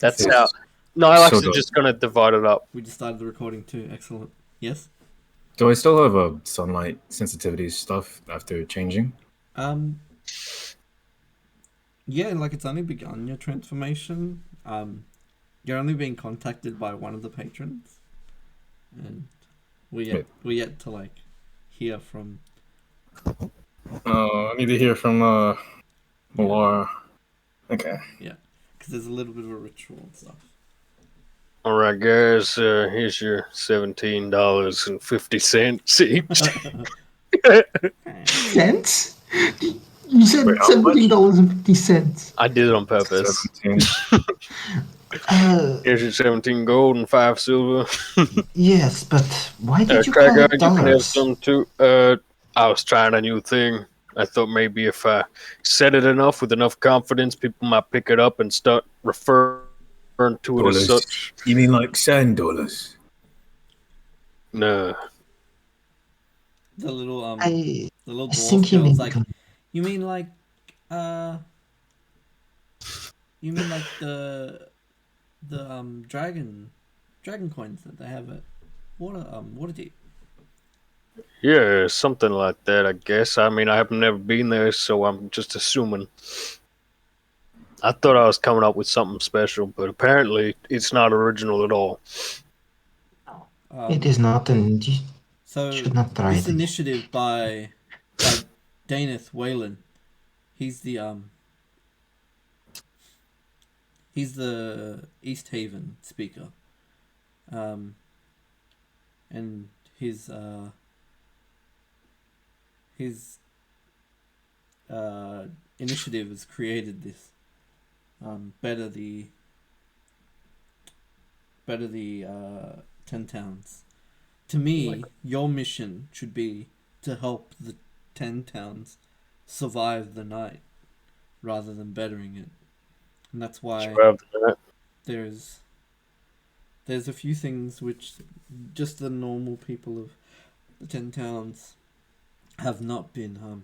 That's Yes. how. No, I'm So actually just gonna divide it up. We just started the recording too. Excellent. Yes. do I still have a sunlight sensitivity stuff after changing? Um. Yeah, like it's only begun your transformation. You're only being contacted by one of the patrons, and Wait. we're yet to like hear from. I need to hear from Yeah, Laura. Okay. yeah, because there's a little bit of a ritual and stuff. All right, guys. Here's your $17.50 each. Cents? You Wait, said how much? $17.50. I did it on purpose. 17. Here's your 17 gold and 5 silver. Yes, but why did you call Cracker, it you can have dollars? some too. I was trying a new thing. I thought maybe if I said it enough with enough confidence, people might pick it up and start referring to it as Dollars. such. You mean like $10? No. The little I the little I think dwarf he girl's meant like, you mean like, uh, you mean like the dragon coins that they have at Waterdeep. Yeah, something like that, I guess. I mean, I have never been there, so I'm just assuming. I thought I was coming up with something special, but apparently it's not original at all. it is not, and you So should not try this it. initiative by Daneth Whalen, he's the East Haven speaker, and his initiative has created this better the 10 towns. To me, your mission should be to help the 10 towns survive the night rather than bettering it. And that's why Survive the night. there's a few things which just the normal people of the 10 towns have not been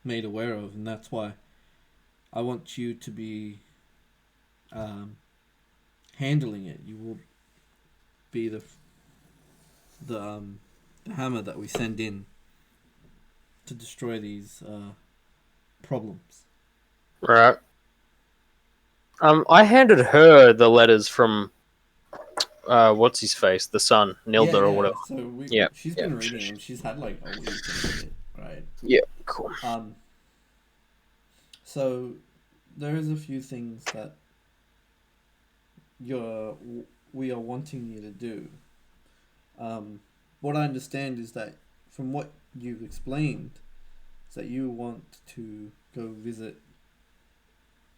made aware of, and that's why I want you to be handling it. You will be the hammer that we send in to destroy these problems. Right. I handed her the letters from what's his face, the son, Nilda or whatever. So Yeah, she's yeah, been sure, reading them. She's had like a week and shit, right? Yeah, cool. So there is a few things that we are wanting you to do. What I understand is that from what you've explained, is that you want to go visit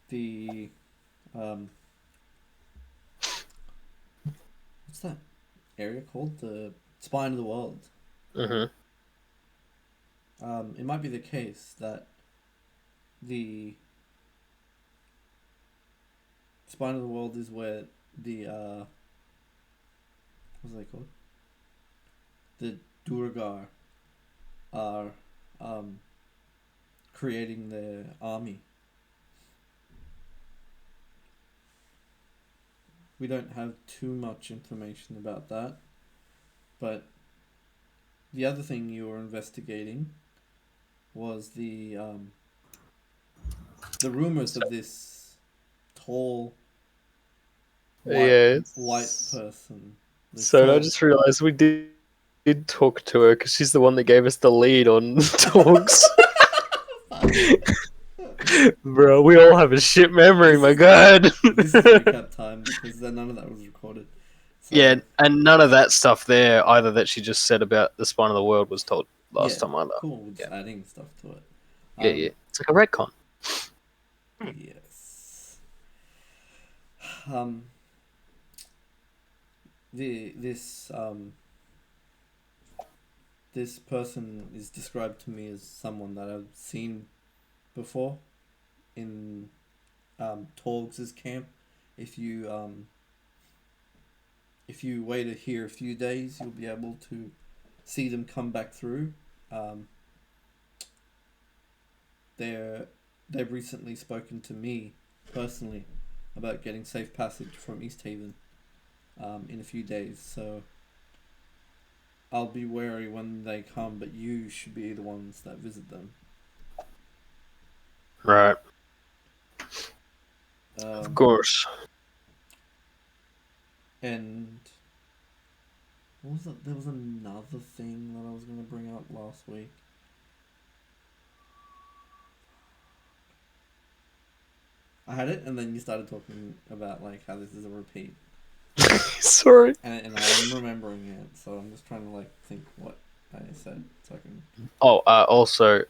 the what's that area called? The spine of the world. Mm-hmm. It might be the case that the spine of the world is where the what's they called? The Durgar are creating their army. We don't have too much information about that, but the other thing you were investigating was the rumors of this tall white person. So I just realised we did talk to her because she's the one that gave us the lead on talks. Bro, we all have a shit memory, my god. This is recap time because none of that was recorded. So, Yeah, and none of that stuff there either that she just said about the spine of the world was told last time either. Cool, we're just adding stuff to it. Yeah. It's like a retcon. Yes. This person is described to me as someone that I've seen before in Torgs' camp. If you wait here a few days, you'll be able to see them come back through. They've recently spoken to me personally about getting safe passage from East Haven in a few days. So I'll be wary when they come, but you should be the ones that visit them. Right. Of course. And what was it? There was another thing that I was going to bring up last week. I had it, and then you started talking about like how this is a repeat. Sorry. And I'm remembering it, so I'm just trying to like think what I said so I can. Oh, also,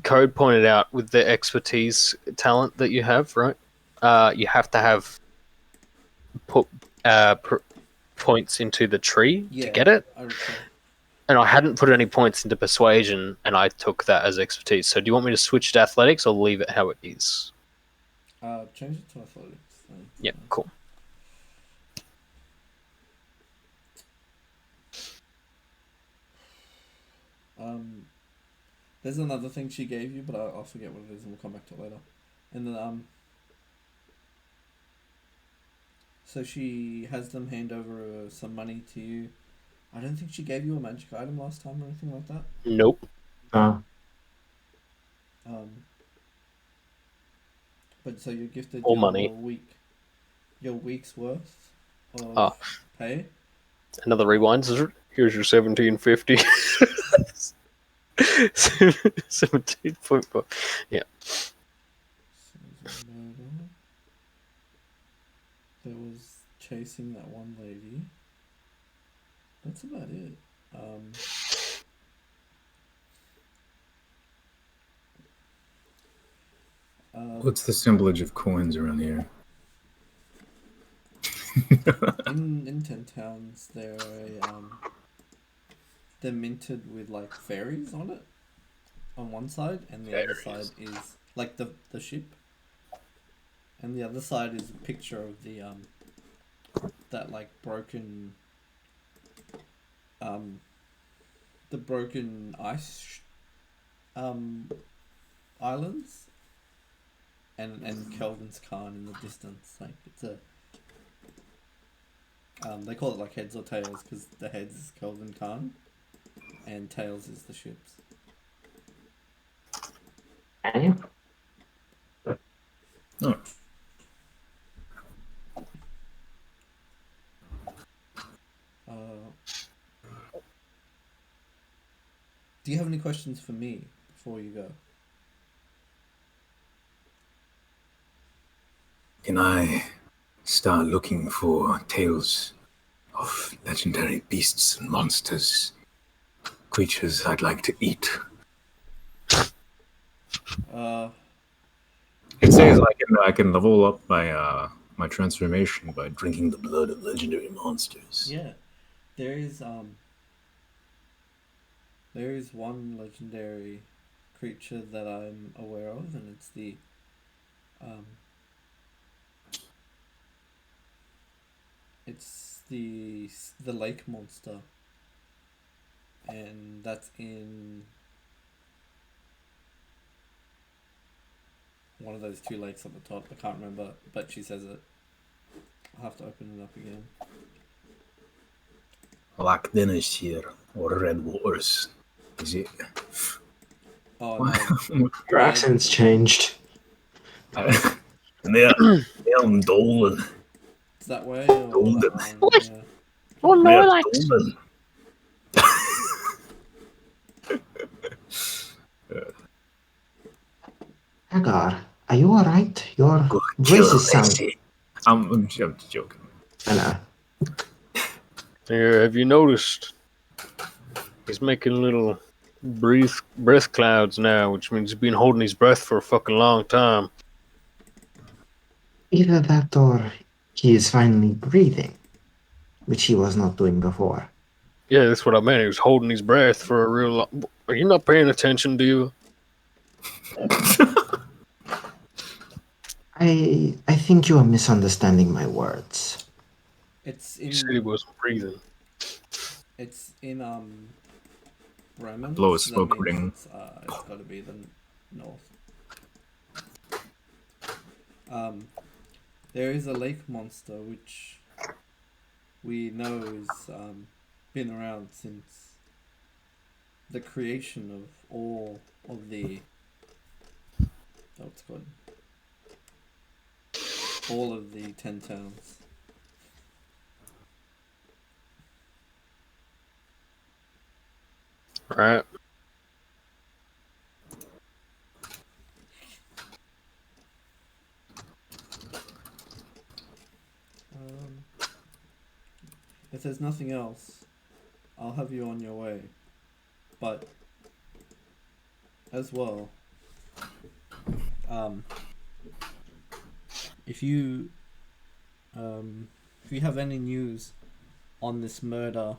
Code pointed out with the expertise talent that you have, right? You have to have put points into the tree to get it. I recall. And I hadn't put any points into persuasion, and I took that as expertise. So do you want me to switch to athletics or leave it how it is? Change it to athletics. Then. Yeah, cool. There's another thing she gave you, but I'll forget what it is, and we'll come back to it later. And then so she has them hand over some money to you. I don't think she gave you a magic item last time or anything like that. Nope. But so you're gifted Or money. your week's worth of pay. Another rewind. Here's your 1750. 17.5. Yeah. There was chasing that one lady. That's about it. What's the assemblage of coins around here? in 10 towns, they're minted with like fairies on it, on one side, and the other side is like the ship, and the other side is a picture of the that like broken the broken ice islands, and Kelvin's Khan in the distance. Like it's a they call it like heads or tails because the heads is Kelvin Khan and tails is the ships. Oh. Do you have any questions for me before you go? Can I start looking for tales of legendary beasts and monsters, creatures I'd like to eat? It says I can level up my my transformation by drinking the blood of legendary monsters. Yeah, there is one legendary creature that I'm aware of, and it's the lake monster, and that's in one of those two lakes at the top. I can't remember, but she says it. I'll have to open it up again. Black Dennis here, or Red Waters. Is it? Oh no. Your accent's changed. I'm Dolan. Is that way? Or Dolan. that one? Yeah. Oh no, like Dolan. Hagar, are you alright? Your voice is sounding. I'm just joking. I know. Yeah, have you noticed? He's making little breath clouds now, which means he's been holding his breath for a fucking long time. Either that or he is finally breathing, which he was not doing before. Yeah, that's what I meant. He was holding his breath for a real long... Are you not paying attention, do you? I think you are misunderstanding my words. It's He said he wasn't breathing. It's in Bremen. Blow a so that smoke means ring. It's got to be the north. there is a lake monster which we know is been around since the creation of all of the what's it called, all of the 10 towns. Right. If there's nothing else, I'll have you on your way. But as well, if you have any news on this murder,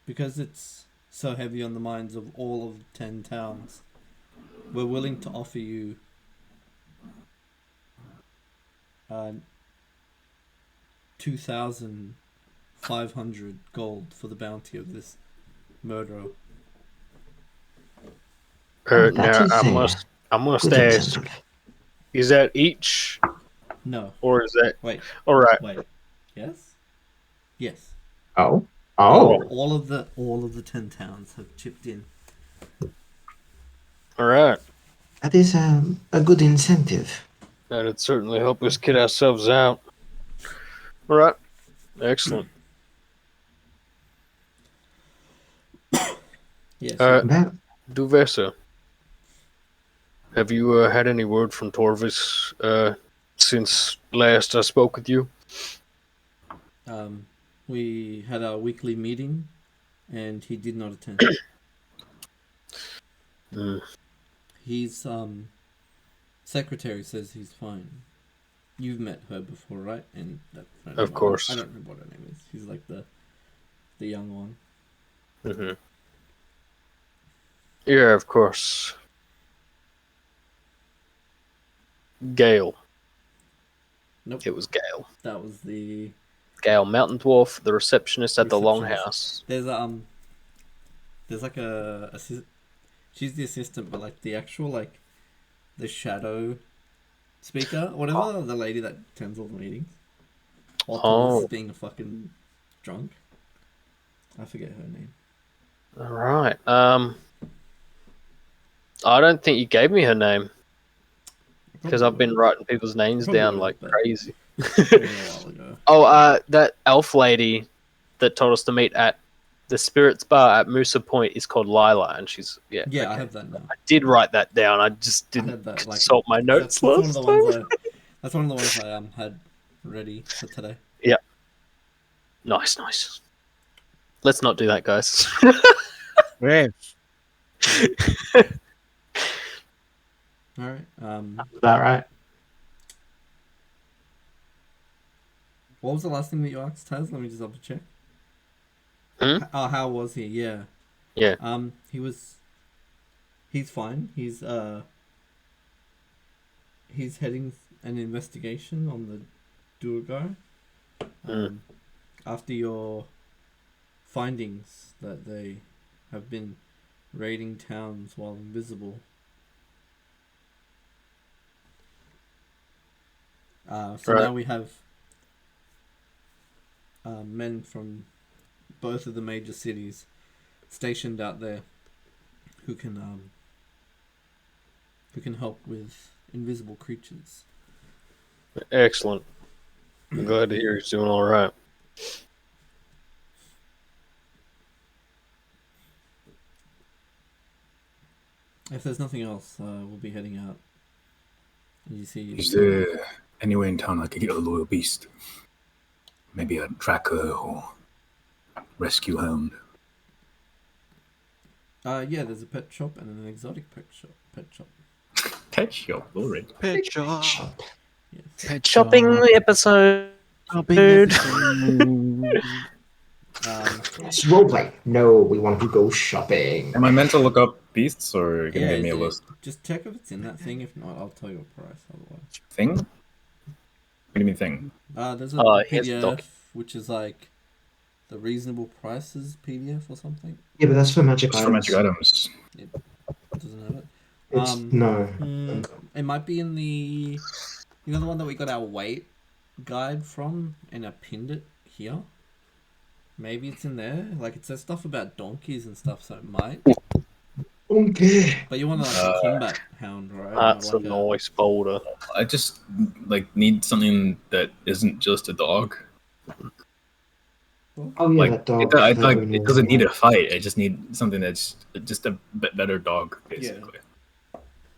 because it's so heavy on the minds of all of the 10 towns, we're willing to offer you 2,500 gold for the bounty of this murderer. That Now is I must good ask, incentive. is that each, No. or is that Wait. all right? Wait. Yes. Yes. Oh. Oh. All of the 10 towns have chipped in. All right. That is a good incentive. That'd certainly help us get ourselves out. All right. Excellent. Yes. Well, Duvessa, have you had any word from Torvis since last I spoke with you? We had our weekly meeting, and he did not attend. His secretary says he's fine. You've met her before, right? And Of course. I don't remember what her name is. She's like the young one. Mm-hmm. Yeah, of course. Gale. Nope. It was Gale. That was the Gale, Mountain Dwarf, the receptionist at the receptionist. Longhouse. There's like she's the assistant, but like the actual like the shadow speaker, whatever, the lady that attends all the meetings. While Thomas is being a fucking drunk. I forget her name. All right. I don't think you gave me her name because I've been writing people's names down like crazy. Probably a while ago. Oh, that elf lady that told us to meet at the Spirits Bar at Moosa Point is called Lila, and she's Yeah, okay. I have that now. I did write that down. I just didn't consult my notes last time. That's one of the ones I had ready for today. Yeah. Nice. Let's not do that, guys. Right. All right. is that right? What was the last thing that you asked, Taz? Let me just double check. Hmm? Oh, how was he? Yeah. Yeah. He's fine. He's heading an investigation on the Duergar. After your findings that they have been raiding towns while invisible. Now we have men from both of the major cities stationed out there who can help with invisible creatures. Excellent. I'm glad to hear he's doing all right. If there's nothing else, we'll be heading out. You see, Is there anywhere in town I could get a loyal beast? Maybe a tracker or rescue hound? yeah, there's a pet shop and an exotic pet shop. Pet shop, already. Pet shop. Yes. Pet Shopping shop. episode. It's roleplay. No, we want to go shopping. Am I meant to look up beasts or are you going to give me a list? Just check if it's in that thing. If not, I'll tell you a price otherwise. Thing? What do you mean thing? There's a here's the PDF, doc. which is like the reasonable prices PDF or something. Yeah, but that's for magic Just items. for magic items. It doesn't have it. It's, no. It might be in the You know the one that we got our weight guide from, and I pinned it here. Maybe it's in there. Like it says stuff about donkeys and stuff, so it might. Okay. But you want like a combat hound, right? That's Not a like nice boulder. I just need something that isn't just a dog. Oh yeah, that dog. It doesn't need a fight. I just need something that's just a better dog, basically.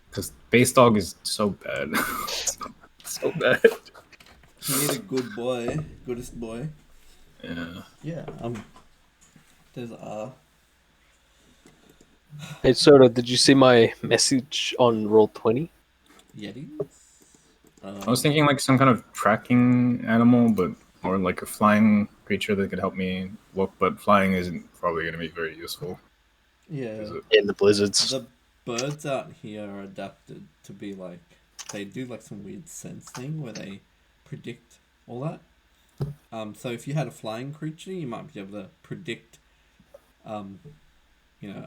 Because base dog is so bad, so bad. You need a good boy, goodest boy. Yeah. Yeah. There's Hey, Soda, did you see my message on Roll20? Yetis. I was thinking like some kind of tracking animal, or like a flying creature that could help me look. But flying isn't probably going to be very useful. Yeah. Is it? In the blizzards. The birds out here are adapted to be like, they do like some weird sense thing where they predict all that. So if you had a flying creature, you might be able to predict, an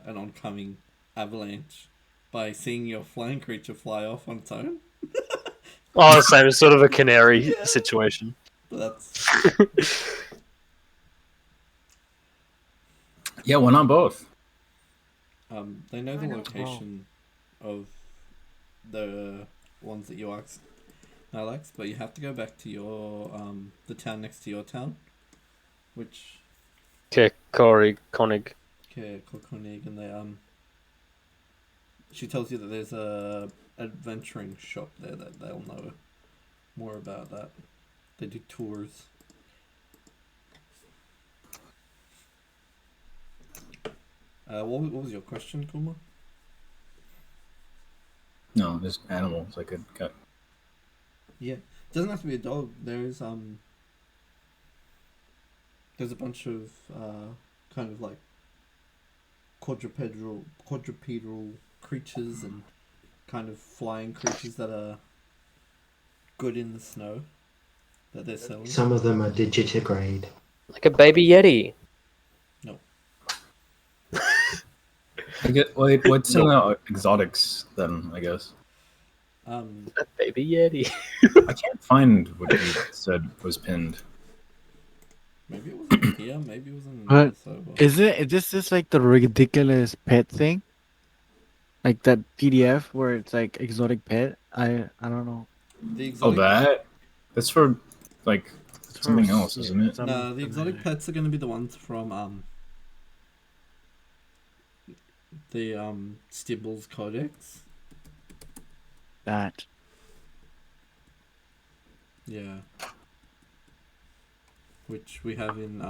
oncoming avalanche by seeing your flying creature fly off on its own. Oh, same. It's sort of a canary situation. But that's Yeah, why not both? they know the location of the ones that you asked, Alex, but you have to go back to your the town next to your town, which Okay, Conig. Kokonig, and they she tells you that there's a adventuring shop there that they'll know more about that. They do tours. What was your question, Kuma? No, there's animals I could cut. Yeah, it doesn't have to be a dog. There's a bunch of kind of like quadrupedal creatures and kind of flying creatures that are good in the snow that they're selling. Some of them are digitigrade. Like a baby yeti. No. I get what's in the exotics then? I guess A baby yeti. I can't find what you said was pinned. Maybe it wasn't here. Maybe it was in But another server. is this just like the ridiculous pet thing? Like that PDF where it's like exotic pet? I don't know. The exotic, that's for like It's something for- else, yeah, isn't it? no, the exotic pets are going to be the ones from the Stibbles Codex. That. Yeah. Which we have in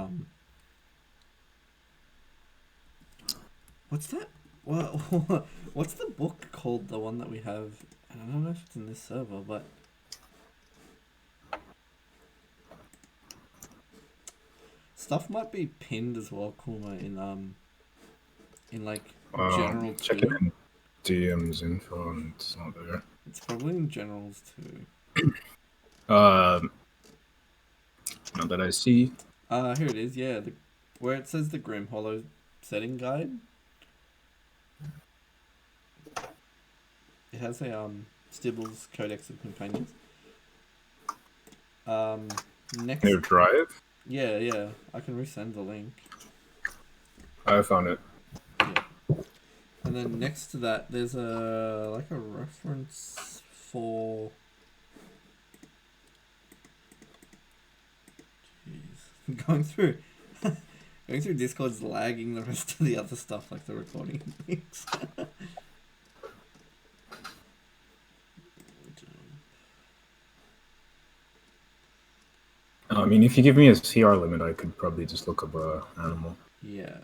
what's that? What's the book called? The one that we have? I don't know if it's in this server, but stuff might be pinned as well, Kuma, in like general Checking two. in DM's info and it's not there. It's probably in generals too. Not that I see. Here it is. Yeah, where it says the Grim Hollow setting guide. It has a Stibbles Codex of Companions. Next. Your drive? Yeah. I can resend the link. I found it. Yeah. And then next to that, there's a reference for. Jeez, going through Discord's lagging the rest of the other stuff like the recording things. I mean, if you give me a CR limit, I could probably just look up a animal. Yeah,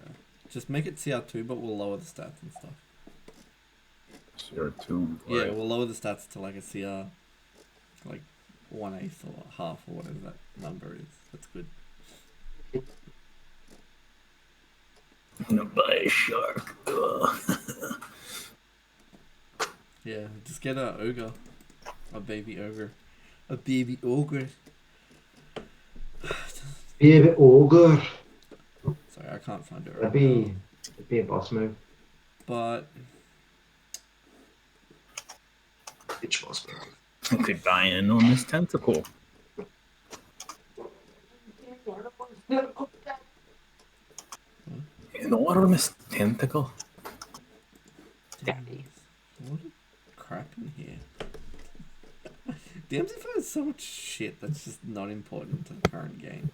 just make it CR2, but we'll lower the stats and stuff. CR2. Yeah, right. we'll lower the stats to like a CR, like 1/8 or half or whatever that number is. That's good. I'm gonna buy a shark. Yeah, just get a ogre, a baby ogre. Baby ogre. Sorry, I can't find it right That'd now. be a boss move. But Which boss move? I could buy an enormous tentacle. Enormous tentacle. Daddy. What a crap in here. DMZ5 is so much shit that's just not important to the current game.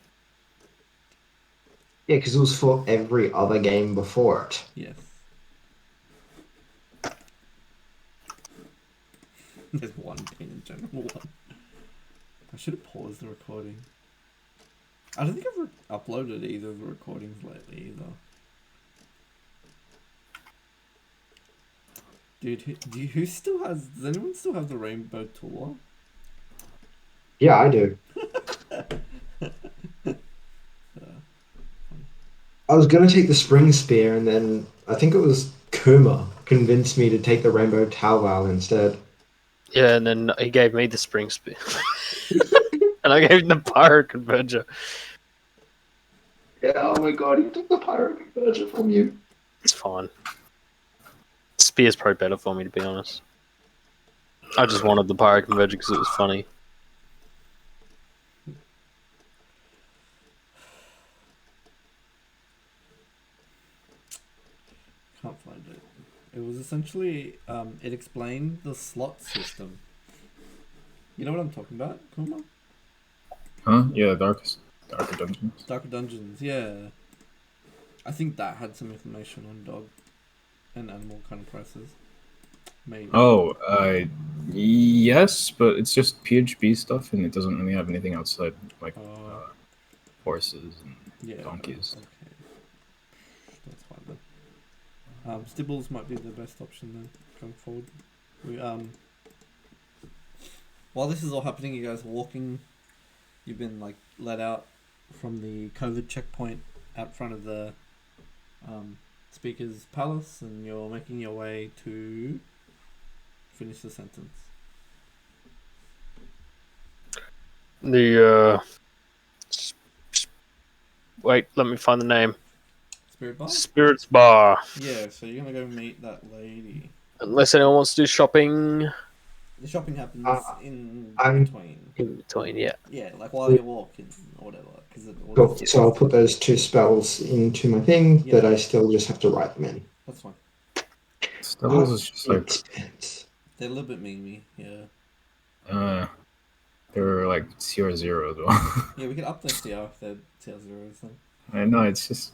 Yeah, because it was for every other game before it. Yes. There's one pin in general one. I should have paused the recording. I don't think I've uploaded either of the recordings lately either. Dude, who still has... Does anyone still have the Rainbow Tour? Yeah, I do. I was gonna take the Spring Spear, and then I think it was Kuma convinced me to take the Rainbow Talval instead. Yeah, and then he gave me the spring spear. And I gave him the Pyro Converger. Yeah, oh my god, he took the Pyro Converger from you. It's fine. Spear's probably better for me, to be honest. I just wanted the Pyro Converger because it was funny. Can't find it. It was essentially... it explained the slot system. You know what I'm talking about, Kuma? Huh? Yeah, Darker Dungeons. Darker Dungeons, yeah. I think that had some information on dog and animal kind of prices. Maybe. Oh, yes, but it's just PHB stuff, and it doesn't really have anything outside, like horses and Yeah. donkeys. Okay. That's fine then. Stibbles might be the best option then, going forward. We while this is all happening, you guys are walking. You've been like let out from the COVID checkpoint out front of the Speaker's Palace, and you're making your way to finish the sentence. The wait, let me find the name. Spirit Bar? Spirits Bar. Yeah, so you're gonna go meet that lady. Unless anyone wants to do shopping. The shopping happens in I'm- between. In between, yeah. Yeah, like while you're walking or whatever. Cool. So I'll put those 2 spells into my thing, Yeah. but I still just have to write them in. That's fine. Stubbles is just like, Expense. They're a little bit memey, yeah. they're like CR0 as well. Yeah, we could up their CR if they're CR zeros then. I know, it's just.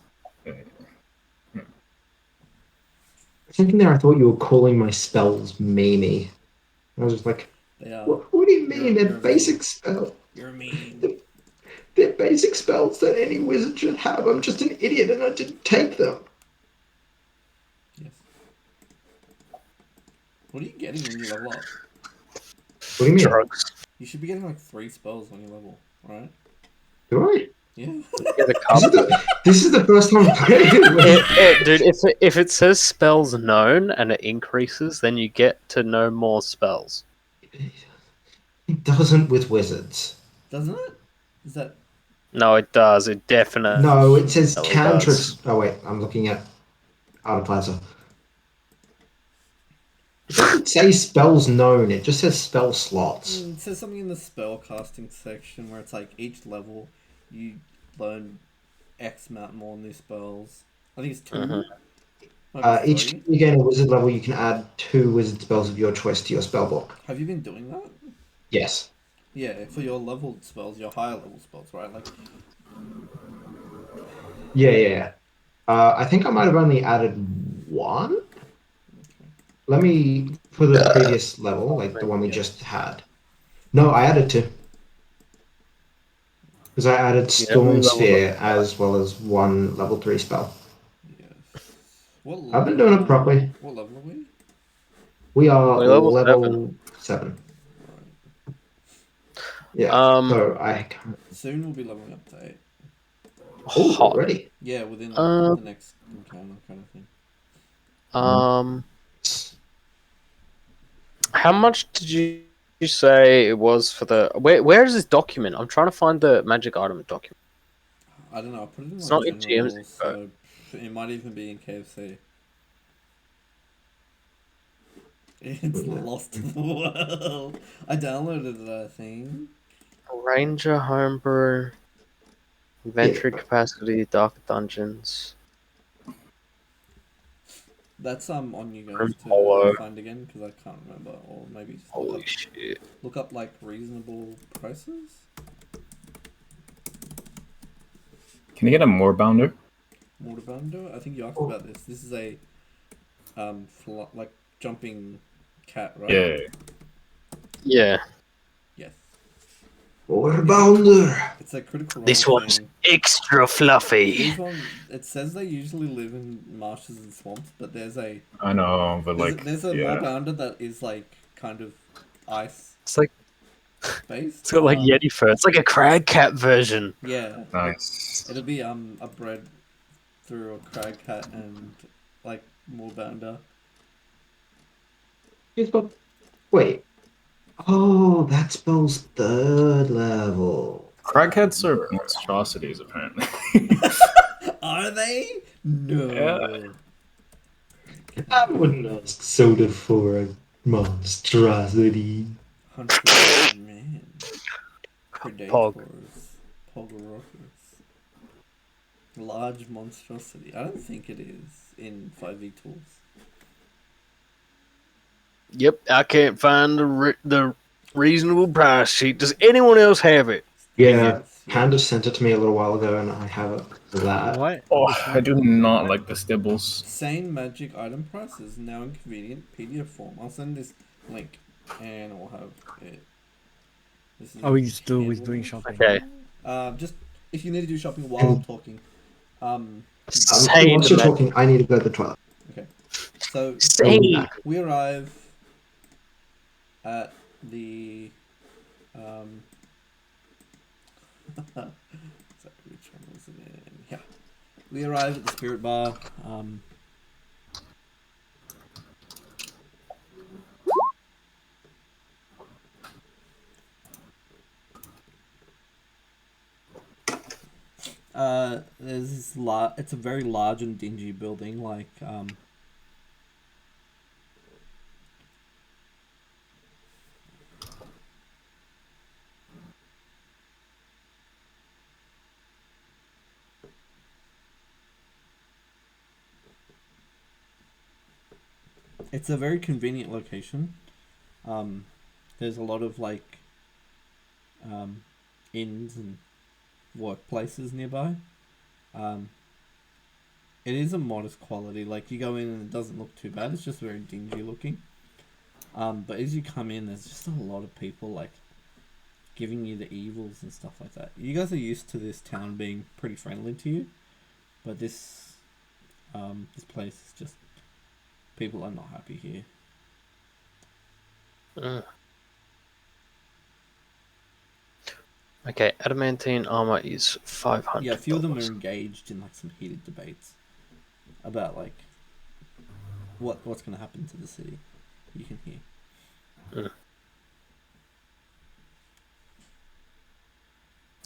Thinking there, I thought you were calling my spells memey. I was just like, They are. what do you mean? You're They're a basic meme. spells. You're mean. They're basic spells that any wizard should have. I'm just an idiot and I didn't take them. Yes. What are you getting when you level up? What do you mean? Drugs. You should be getting like 3 spells when you level, right? Do I? Yeah. Get a cup. This is the first time I've played it. Dude, if it says spells known and it increases, then you get to know more spells. It doesn't with wizards. Doesn't it? Is that... No, it does. It definitely. No, it says No, it cantrips. does. Oh wait, I'm looking at Art of Plaza. It doesn't say spells known. It just says spell slots. It says something in the spell casting section where it's like each level you learn X amount more new spells. I think it's 2. Might be Each 3. time you gain a wizard level, you can add 2 wizard spells of your choice to your spell book. Have you been doing that? Yes. Yeah, for your leveled spells, your higher level spells, right? Like, Yeah. I think I might have only added 1. Let me for the previous level, like the one we just had. No, I added 2. Because I added Storm Sphere as well as 1 level 3 spell. yes. What I've been doing it properly. What level are we? We are We're level level 7. Right. Yeah. So I can't. Soon we'll be leveling up to 8. Oh, Hot. already. Yeah, within the next encounter kind of thing. How much did you say it was for the? Where is this document? I'm trying to find the magic item document. I don't know. I put it in It's like not in general, GM's, so it might even be in KFC. It's Yeah. lost to the world. I downloaded that thing. Ranger homebrew, Yeah. inventory capacity, dark dungeons. That's on you guys Room to hollow. find again because I can't remember, or maybe just Holy shit! look up like reasonable prices. Can you get a moorbounder? Mortarbounder. I think you asked Oh, about this. This is a like jumping cat, right? Yeah. Yeah, Yes. It's a Warbounder. it's a critical role this one's thing. extra fluffy. These one it says they usually live in marshes and swamps, but I know, but like, there's a yeah. Morbounder that is like kind of ice It's like based. it's got like Yeti fur. It's like a crag cat version. Yeah, Nice. it'll be a bred through a crag cat and like Morbounder. He's got. Wait. Oh, that spell's third level. Crackheads are monstrosities, apparently. Are they? Yeah. No. I wouldn't ask Soda for a monstrosity. Hunters, man. Pog. Predators. Pogorothers. Large monstrosity. I don't think it is in 5e tools. Yep, I can't find the reasonable price sheet. Does anyone else have it? Yeah, Yeah. Panda sent it to me a little while ago, and I have it for that. What? Oh, Which I one? do not like the stibbles. Sane magic item prices now in convenient PDF form. I'll send this link and we'll have it. This is Are we still with doing handled. shopping? Okay. Just if you need to do shopping while I'm talking. Sane Once you're magic. talking, I need to go to the toilet. Okay. So Sane. we arrive at the sorry, which one was it in? Yeah. We arrive at the spirit bar. There's this it's a very large and dingy building, like it's a very convenient location. There's a lot of like inns and workplaces nearby. It is a modest quality. Like you go in and it doesn't look too bad. It's just very dingy looking. But as you come in, there's just a lot of people like giving you the evils and stuff like that. You guys are used to this town being pretty friendly to you, but this place is just people are not happy here. Okay, adamantine armor is $500. Yeah, a few of them are engaged in like some heated debates about like what's going to happen to the city. You can hear.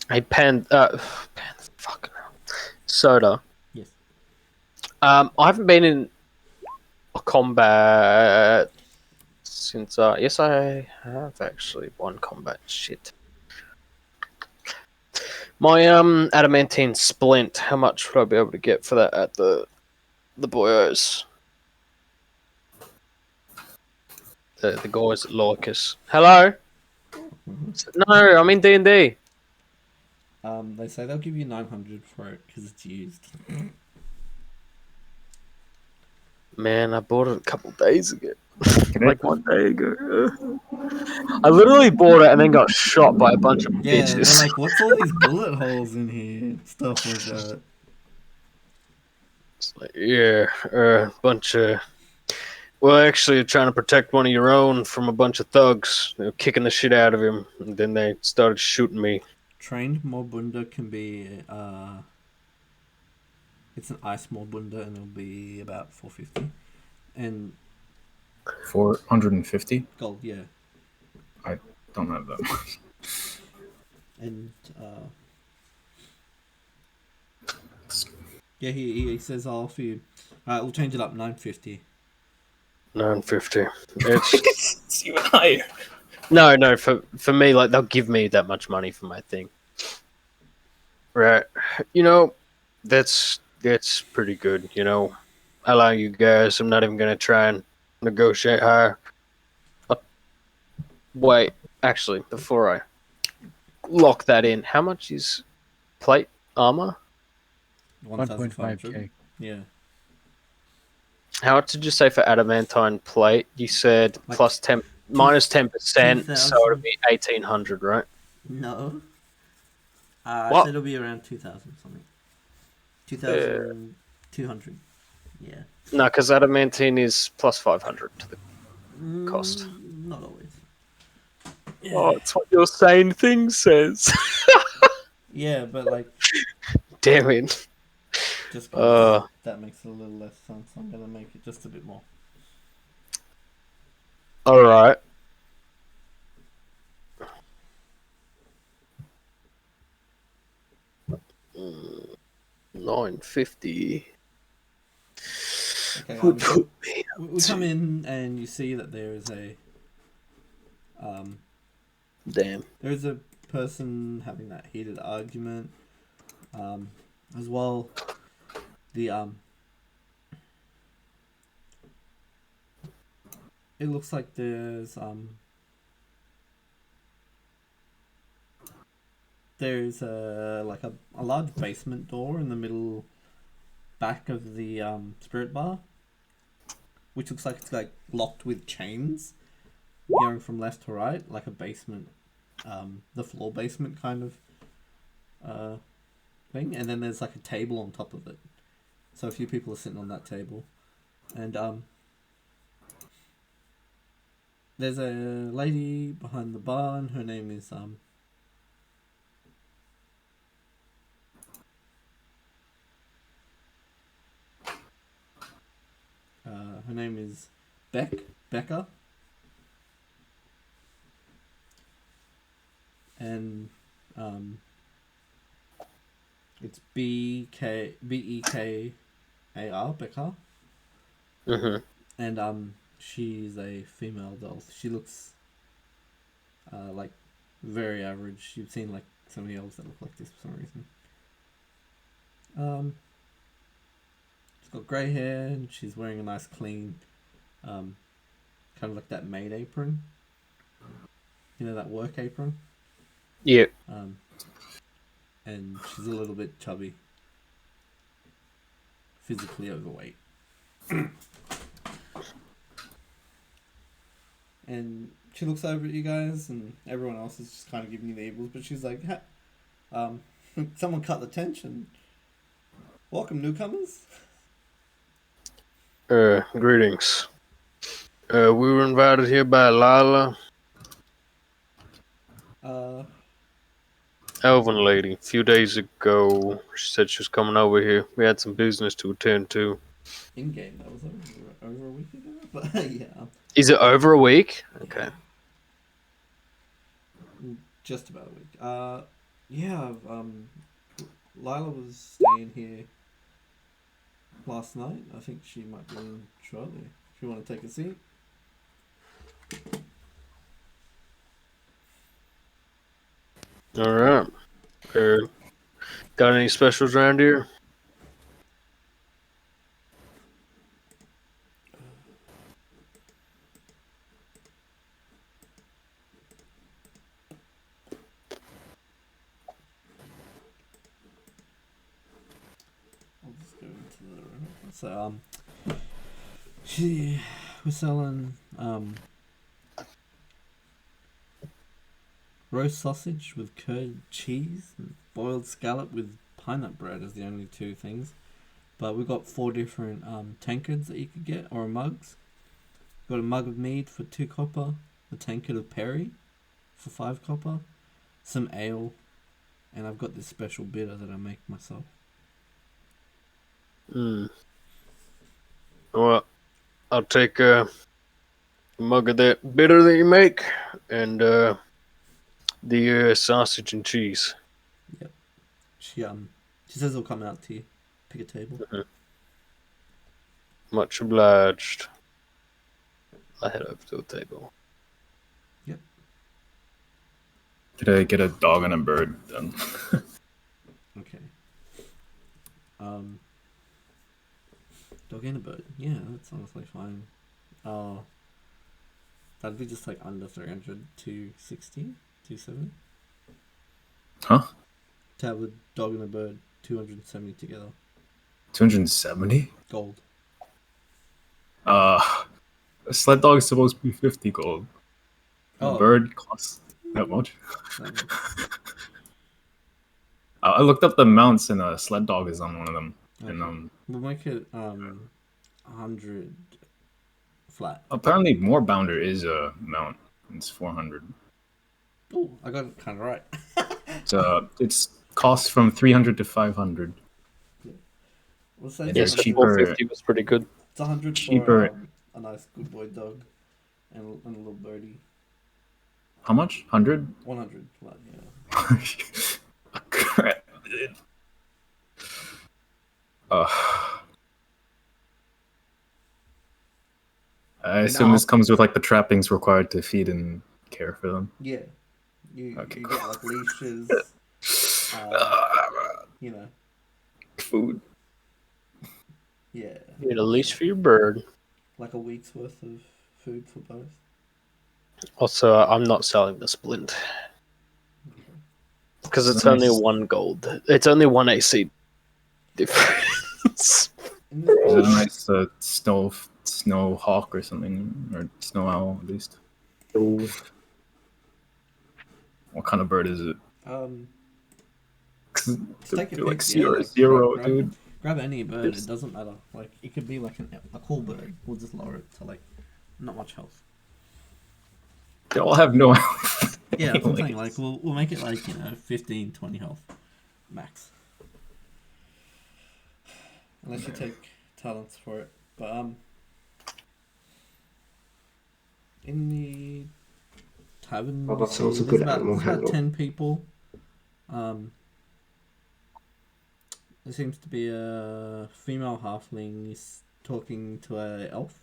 Hey, fucking hell. Soda. Yes. I haven't been in a combat since. Yes, I have actually one combat. Shit. My adamantine splint. How much would I be able to get for that at the boyos? The guys at Lorcus. Hello. No, I'm in D&D. They say they'll give you 900 for it because it's used. Man, I bought it a couple days ago. Can Like 1 day ago. I literally bought it and then got shot by a bunch of Yeah, they're bitches. like, what's all these bullet holes in here? Stuff like that. It's like, yeah, a bunch of. Well, actually, trying to protect one of your own from a bunch of thugs. They were kicking the shit out of him, and then they started shooting me. Trained Morbunda can be it's an ice Morbunda and it'll be about 450. And 450? gold, yeah. I don't have that much. And yeah, he says I'll offer you. Alright, we'll change it up 950. 950. It's It's even higher. no. For me, like they'll give me that much money for my thing, right? You know, that's pretty good. You know, I like you guys. I'm not even gonna try and negotiate higher. Uh, Wait, actually, before I lock that in, how much is plate armor? 1,500. 1.5k. Yeah. How much did you say for adamantine plate? You said Like plus 10, two, minus 10%, so it'll 2,000. be 1800, right? No. I said What? it'll be around 2,000 something. Uh, 2,200. Yeah. no, because adamantine is plus 500 to the cost. Not always. Oh, Yeah. it's what your sane thing says. Yeah, but like, Damn it. just because Uh, that makes it a little less sense, I'm going to make it just a bit more. alright. 950 Okay, would put me we come in and you see that there is um, damn. there is a person having that heated argument. As well, the it looks like there's a like a large basement door in the middle back of the spirit bar, which looks like it's like locked with chains going from left to right, like a basement, the floor basement kind of thing. And then there's like a table on top of it, so a few people are sitting on that table, and there's a lady behind the bar, and her name is her name is Becca, and it's Bekar Becca, Mm-hmm. and she's a female doll. She looks like very average. You've seen like so many elves that look like this for some reason. She's got grey hair and she's wearing a nice clean, kind of like that maid apron. You know, that work apron. Yeah. And she's a little bit chubby, physically overweight. And she looks over at you guys, and everyone else is just kind of giving you the evils. But she's like, someone cut the tension. Welcome, newcomers. Greetings. We were invited here by Lila, Uh, Elven lady. A few days ago, she said she was coming over here. We had some business to attend to. in game, that was over a week ago. But yeah, Is it over a week? Okay. just about a week. Yeah, Lila was staying here last night. I think she might be in shortly. If you want to take a seat. Alright. Got any specials around here? I'll just go into the room. So she was selling roast sausage with curd cheese and boiled scallop with pineapple bread as the only two things. But we've got 4 different tankards that you could get, or mugs. Got a mug of mead for 2 copper, a tankard of perry for 5 copper, some ale, and I've got this special bitter that I make myself. Well, I'll take a mug of that bitter that you make, and the sausage and cheese. Yep. She says it'll come out to you. Pick a table. Much obliged. I head over to a table. Could I get a dog and a bird then? Okay. Dog and a bird. Yeah, that's honestly fine. Oh, that'd be just like under 300, 260, 270. Huh? To have a dog and a bird, 270 together. 270? Gold. A sled dog is supposed to be 50 gold. A Oh, bird costs that much. that much. I looked up the mounts, and a sled dog is on one of them. Okay. And We'll make it 100 flat. apparently, more bounder is a mount. It's 400. Oh, I got it kind of right. It's costs from 300 to 500. We'll say It Yeah, is so cheaper. 450 was pretty good. It's 100 cheaper. for a nice good boy dog and a little birdie. How much? 100? 100 flat, yeah. Crap. I assume this comes with like the trappings required to feed and care for them. Yeah. You Okay. get like leashes, you know. Food. Yeah. You need a leash for your bird. Like a week's worth of food for both. Also, I'm not selling the splint. Because it's Nice. only 1 gold. It's only 1 AC difference. In this Is it a box, nice snow hawk or something, or snow owl at least? What kind of bird is it? 'Cause take they're your like pick, zero, like, zero, grab, dude. grab any bird, it doesn't matter. Like, it could be like a cool bird. We'll just lower it to like not much health. They all have no health. Yeah, that's what I'm saying. anyways. Like, we'll make it like, 15, 20 health max. Unless you take talents for it. But, in the tavern, Oh, you that sounds see a good there's animal about handle. 10 people. There seems to be a female halfling is talking to a elf.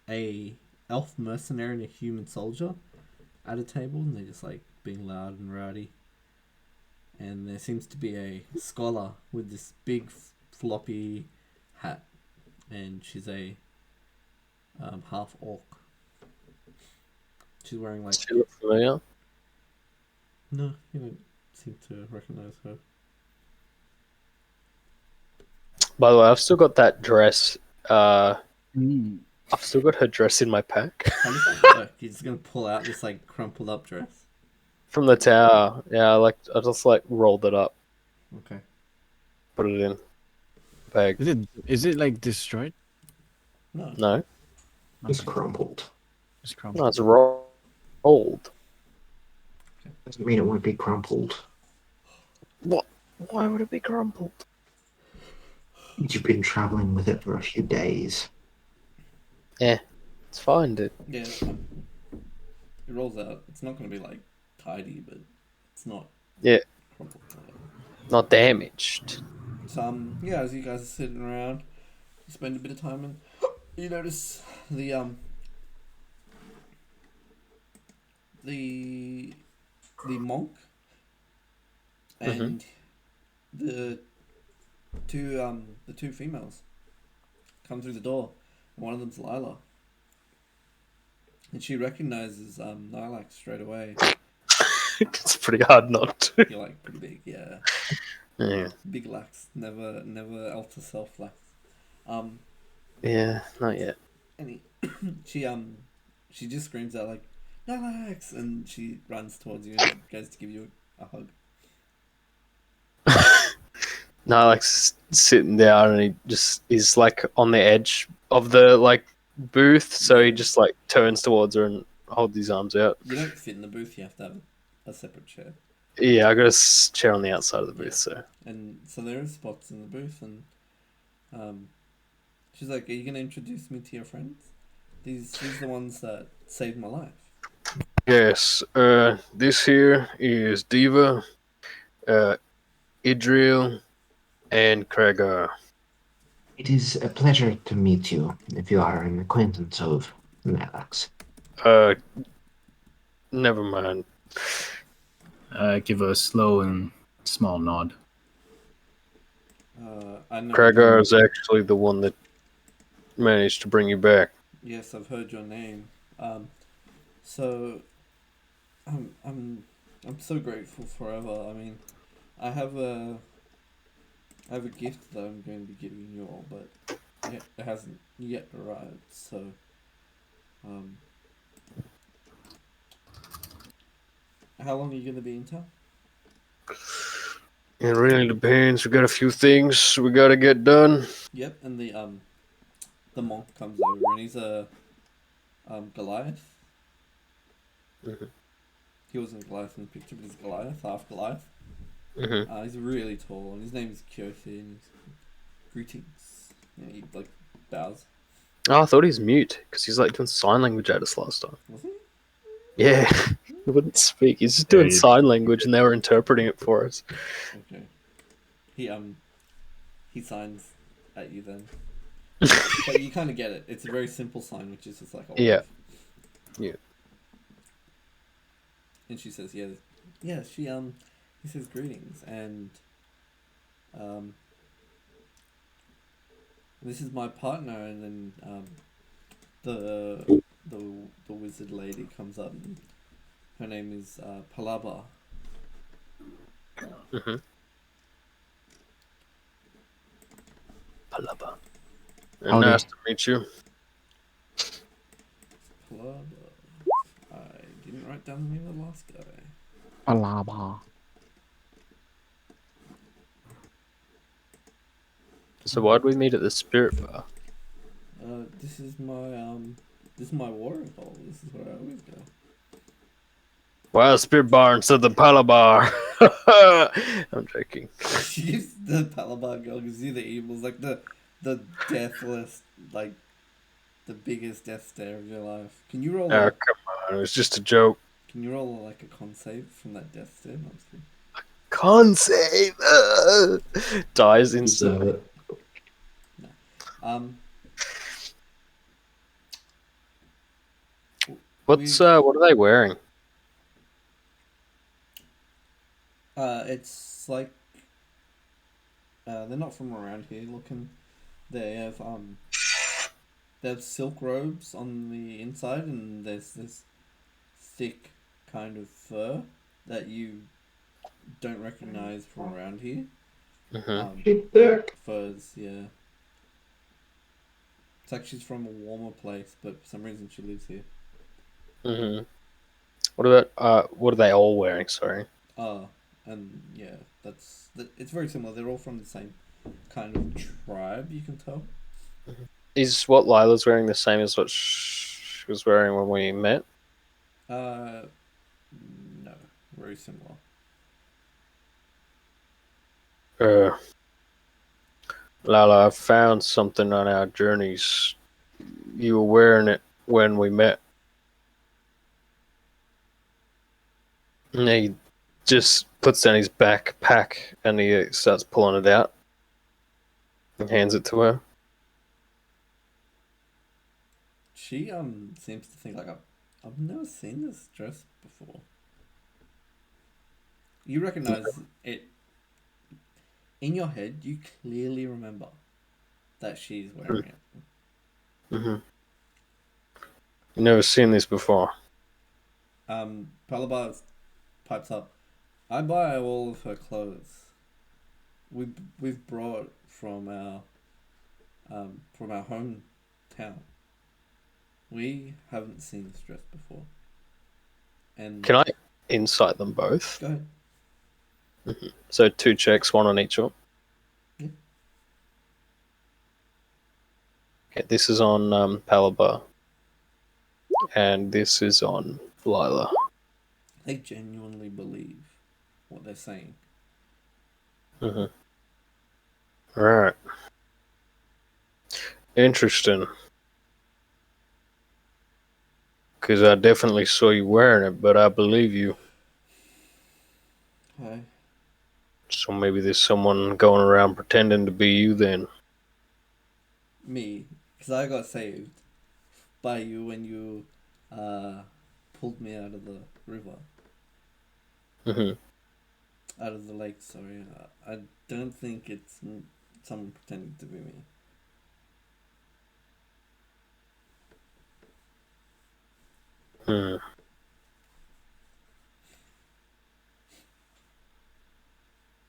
A elf mercenary and a human soldier at a table, and they're just like being loud and rowdy. And there seems to be a scholar with this big floppy hat, and she's a half orc. She's wearing like She look familiar. no, you don't seem to recognize her. By the way, I've still got that dress. Mm. I've still got her dress in my pack. How does that work? You're just gonna pull out this like crumpled up dress. From the tower. Yeah, I just rolled it up, Okay. put it in bag. Is it like destroyed? No. No, It's Okay. crumpled. It's no, crumpled. it's rolled. Doesn't mean it won't be crumpled. What? Why would it be crumpled? You've been traveling with it for a few days. It's fine, dude. Yeah, it's fine. It rolls out. It's not gonna be like tidy, but it's not. Yeah. Crumpled. Not damaged. So yeah, as you guys are sitting around, you spend a bit of time and you notice the monk and the two females come through the door. One of them's Lila, and she recognizes Nylax straight away. It's pretty hard not to. You're like pretty big, yeah. Yeah. Big lax, never alter self lax. Yeah, not yet. And she just screams out like, "Nylax!" and she runs towards you and goes to give you a hug. No, sitting down and he's on the edge of the booth, so he just turns towards her and holds his arms out. You don't fit in the booth; you have to have a separate chair. Yeah, I got a chair on the outside of the booth, so. And so there are spots in the booth, and she's like, "Are you gonna introduce me to your friends? These are the ones that saved my life." Yes, this here is Diva, Idril, and Kregar. It is a pleasure to meet you if you are an acquaintance of Alex. Uh, never mind. I give a slow and small nod. I know Kragar you. is actually the one that managed to bring you back. Yes, I've heard your name. So I'm I'm so grateful forever. I mean, I have a I have a gift that I'm going to be giving you all, but it hasn't yet arrived. So, um, how long are you going to be in town? It really depends. We got a few things we gotta get done. Yep, and the monk comes over and he's a Goliath. Mhm. He wasn't Goliath in the picture, but he's Goliath, half Goliath. Mhm. He's really tall, and his name is Kyothi, and he's greetings. And he like bows. Oh, I thought he's mute because he's like doing sign language at us last time. Was he? Yeah, he wouldn't speak. He's just Yeah, doing sign language, and they were interpreting it for us. Okay. He he signs at you then, but you kind of get it. It's a very simple sign, which is just like a Yeah. wave. Yeah. And she says, "Yeah, yeah." He says greetings, and um, this is my partner, and then the wizard lady comes up. And her name is Palaba. Mhm. Palaba. Howdy. Nice to meet you. Palaba. I didn't write down the name of the last guy. Alaba. So why'd we meet at the spirit bar? This is my watering hole. This is where I always go. Wow, spirit bar instead of the Palabar. I'm joking. She gives the Palabar girl gives you the evils like the deathless like the biggest death stare of your life. Can you roll Oh, a come on. It was just a joke. like a con save from that death stare? No, I'm just kidding. Con save. Dies Deserve instantly. it. No. Um What's we've what are they wearing? it's like they're not from around here looking. They have silk robes on the inside and there's this thick kind of fur that you don't recognize from around here. Mhm. Sheep there. Furs, yeah. It's like she's from a warmer place, but for some reason she lives here. Mhm. What about what are they all wearing? Sorry. And yeah, it's very similar. They're all from the same kind of tribe. You can tell. Is what Lila's wearing the same as what she was wearing when we met? Uh, no, very similar. Uh, Lila, I found something on our journeys. You were wearing it when we met. And he just puts down his backpack and he starts pulling it out and hands it to her. She seems to think like I've never seen this dress before. You recognize it in your head. You clearly remember that she's wearing it. Mm-hmm. You never seen this before. Palabar pipes up. I buy all of her clothes. We've brought from our hometown. We haven't seen this dress before. And Can I insight them both? go ahead. So 2 checks, 1 on each one. Yeah. Okay, this is on Palabar. And this is on Lila. They genuinely believe what they're saying. Mm-hmm. Right. Interesting. Because I definitely saw you wearing it, but I believe you. Okay. So maybe there's someone going around pretending to be you then. Me, because I got saved by you when you pulled me out of the river, Hmm. out of the lake. Sorry, I don't think it's someone pretending to be me. Hmm.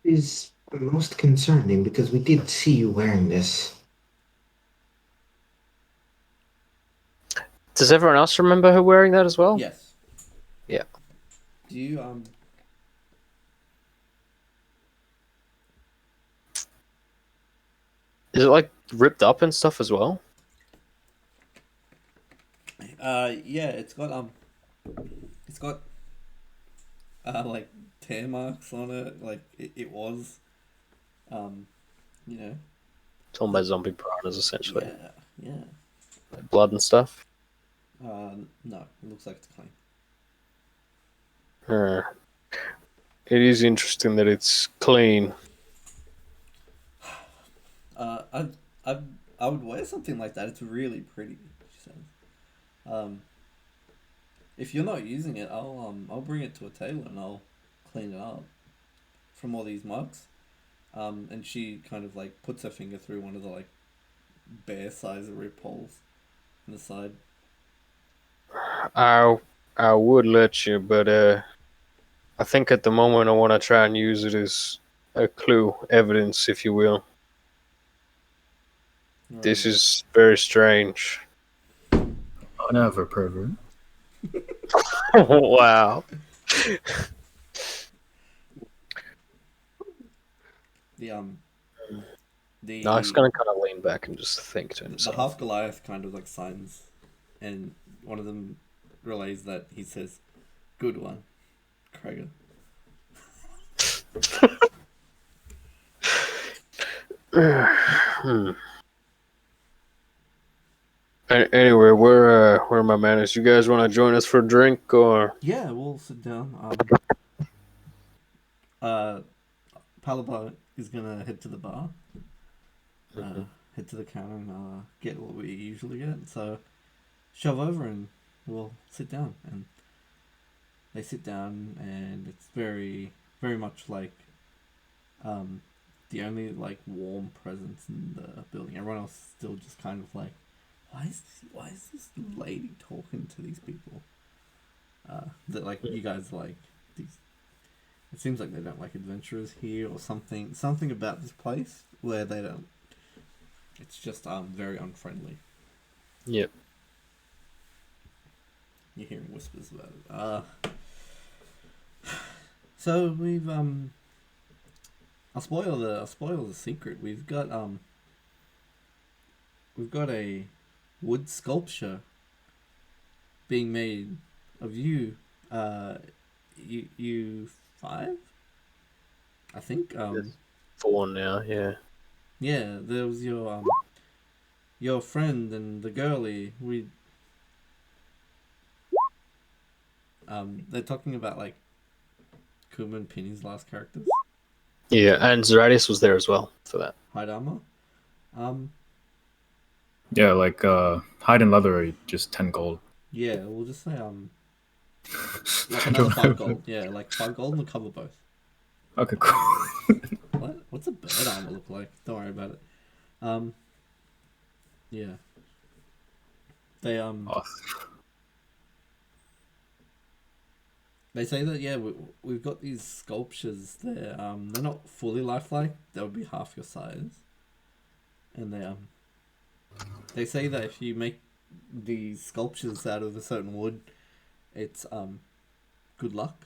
Is most concerning because we did see you wearing this. Does everyone else remember her wearing that as well? Yes. Yeah. Do you Is it like ripped up and stuff as well? yeah, it's got like tear marks on it. Like it was um you know Torn by zombie piranhas, essentially. yeah, yeah. Like blood and stuff. No, it looks like it's clean. Uh, it is interesting that it's clean. I I I would wear something like that. It's really pretty. She says. Um, if you're not using it, I'll bring it to a tailor and I'll clean it up from all these marks. And she kind of like puts her finger through one of the like bear size rip holes in the side. I I would let you, but I think at the moment I want to try and use it as a clue, evidence, if you will. This Right. is very strange. Whatever, pervert. Wow. The No, he's the gonna kind of lean back and just think to the half himself. Goliath kind of like signs, and one of them relays that he says, "Good one, Krager." Hmm. Anyway, where are my manners? You guys want to join us for a drink or? Yeah, we'll sit down. Uh, Palaba is gonna head to the bar, uh, Mhm. head to the counter and get what we usually get. So shove over and we'll sit down. And they sit down, and it's very much like um, the only like warm presence in the building. Everyone else is still just kind of like, why is this lady talking to these people? That like you guys like these. It seems like they don't like adventurers here or something. Something about this place where they don't. It's just very unfriendly. Yep. You're hearing whispers about it. So we've I'll spoil the secret. We've got a wood sculpture being made of you. You five, I think. Yes. 4 now, yeah. Yeah, there was your friend and the girlie. They're talking about like Kuma and Penny's last characters. Yeah, and Zeratius was there as well for that. Haidama. Um, Yeah, like hide and leather are just 10 gold. yeah, we'll just say like I another don't five have. gold. Yeah, like 5 gold and we'll cover both. Okay, cool. What? What's a bird armor look like? Don't worry about it. Um, yeah. They Awesome. they say that yeah we've got these sculptures. They're not fully lifelike. They would be half your size, and they say that if you make these sculptures out of a certain wood, it's good luck.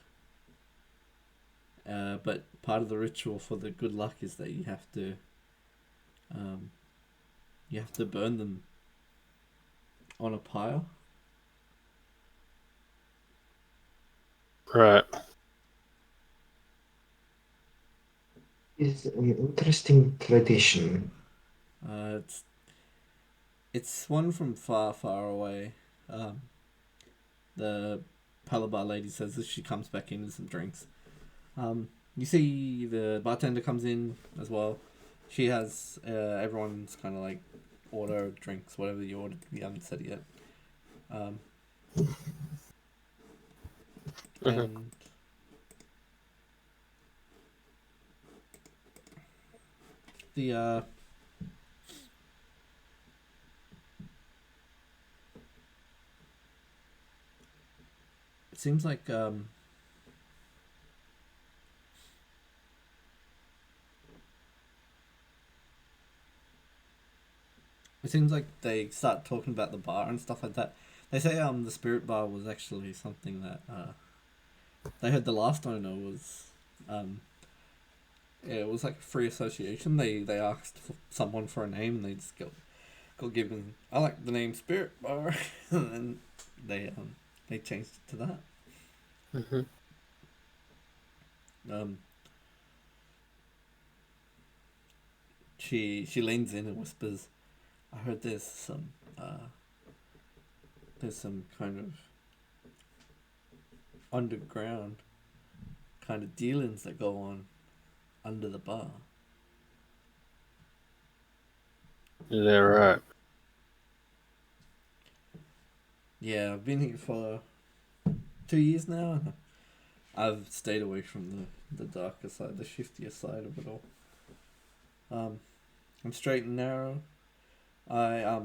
But part of the ritual for the good luck is that um, you have to burn them on a pyre. Right. It's an interesting tradition. Uh, it's it's one from far away. Um, the Palabar lady says as she comes back in with some drinks. You see the bartender comes in as well. She has everyone's kind of like order drinks, whatever you ordered. You haven't said it yet. Um, Mm-hmm. and the it seems like they start talking about the bar and stuff like that. They say the spirit bar was actually something that they heard the last owner was yeah, it was like a free association. They asked for someone for a name and they just got given. I like the name Spirit Bar, and then they changed it to that. Mm-hmm. Um, she leans in and whispers, "I heard there's some kind of underground kind of dealings that go on under the bar." Is that right? Yeah, I've been here for 2 years now. And I've stayed away from the darker side, the shiftier side of it all. I'm straight and narrow. I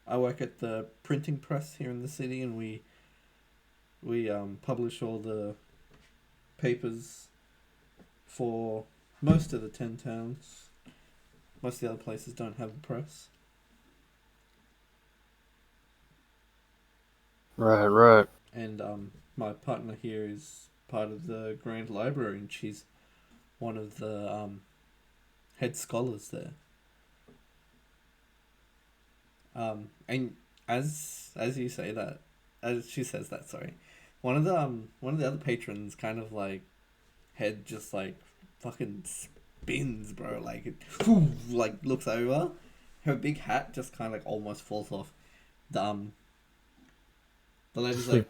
I work at the printing press here in the city, and we publish all the papers for most of the 10 towns. Most of the other places don't have a press. Right, right. And my partner here is part of the Grand Library, and she's one of the head scholars there. And as you say that, as she says that, sorry, one of the other patrons kind of like head just like fucking spins, bro. Like it, like looks over, her big hat just kind of like almost falls off. The the lady's like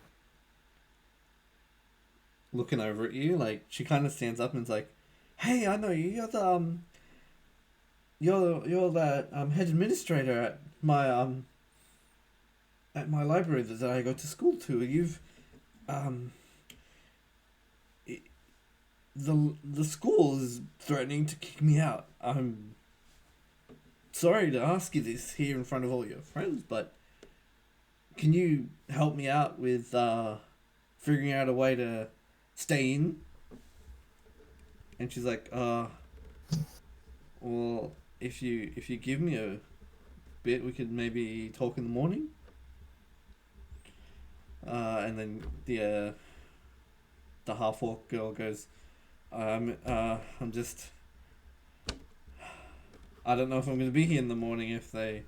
looking over at you, like she kind of stands up and's like, "Hey, I know you. You're the you're that head administrator at my library that I go to school to. You've um the school is threatening to kick me out. I'm sorry to ask you this here in front of all your friends, but can you help me out with figuring out a way to stay in?" And she's like, well, if you give me a bit, we could maybe talk in the morning." And then the half orc girl goes, I'm just, I don't know if I'm going to be here in the morning if they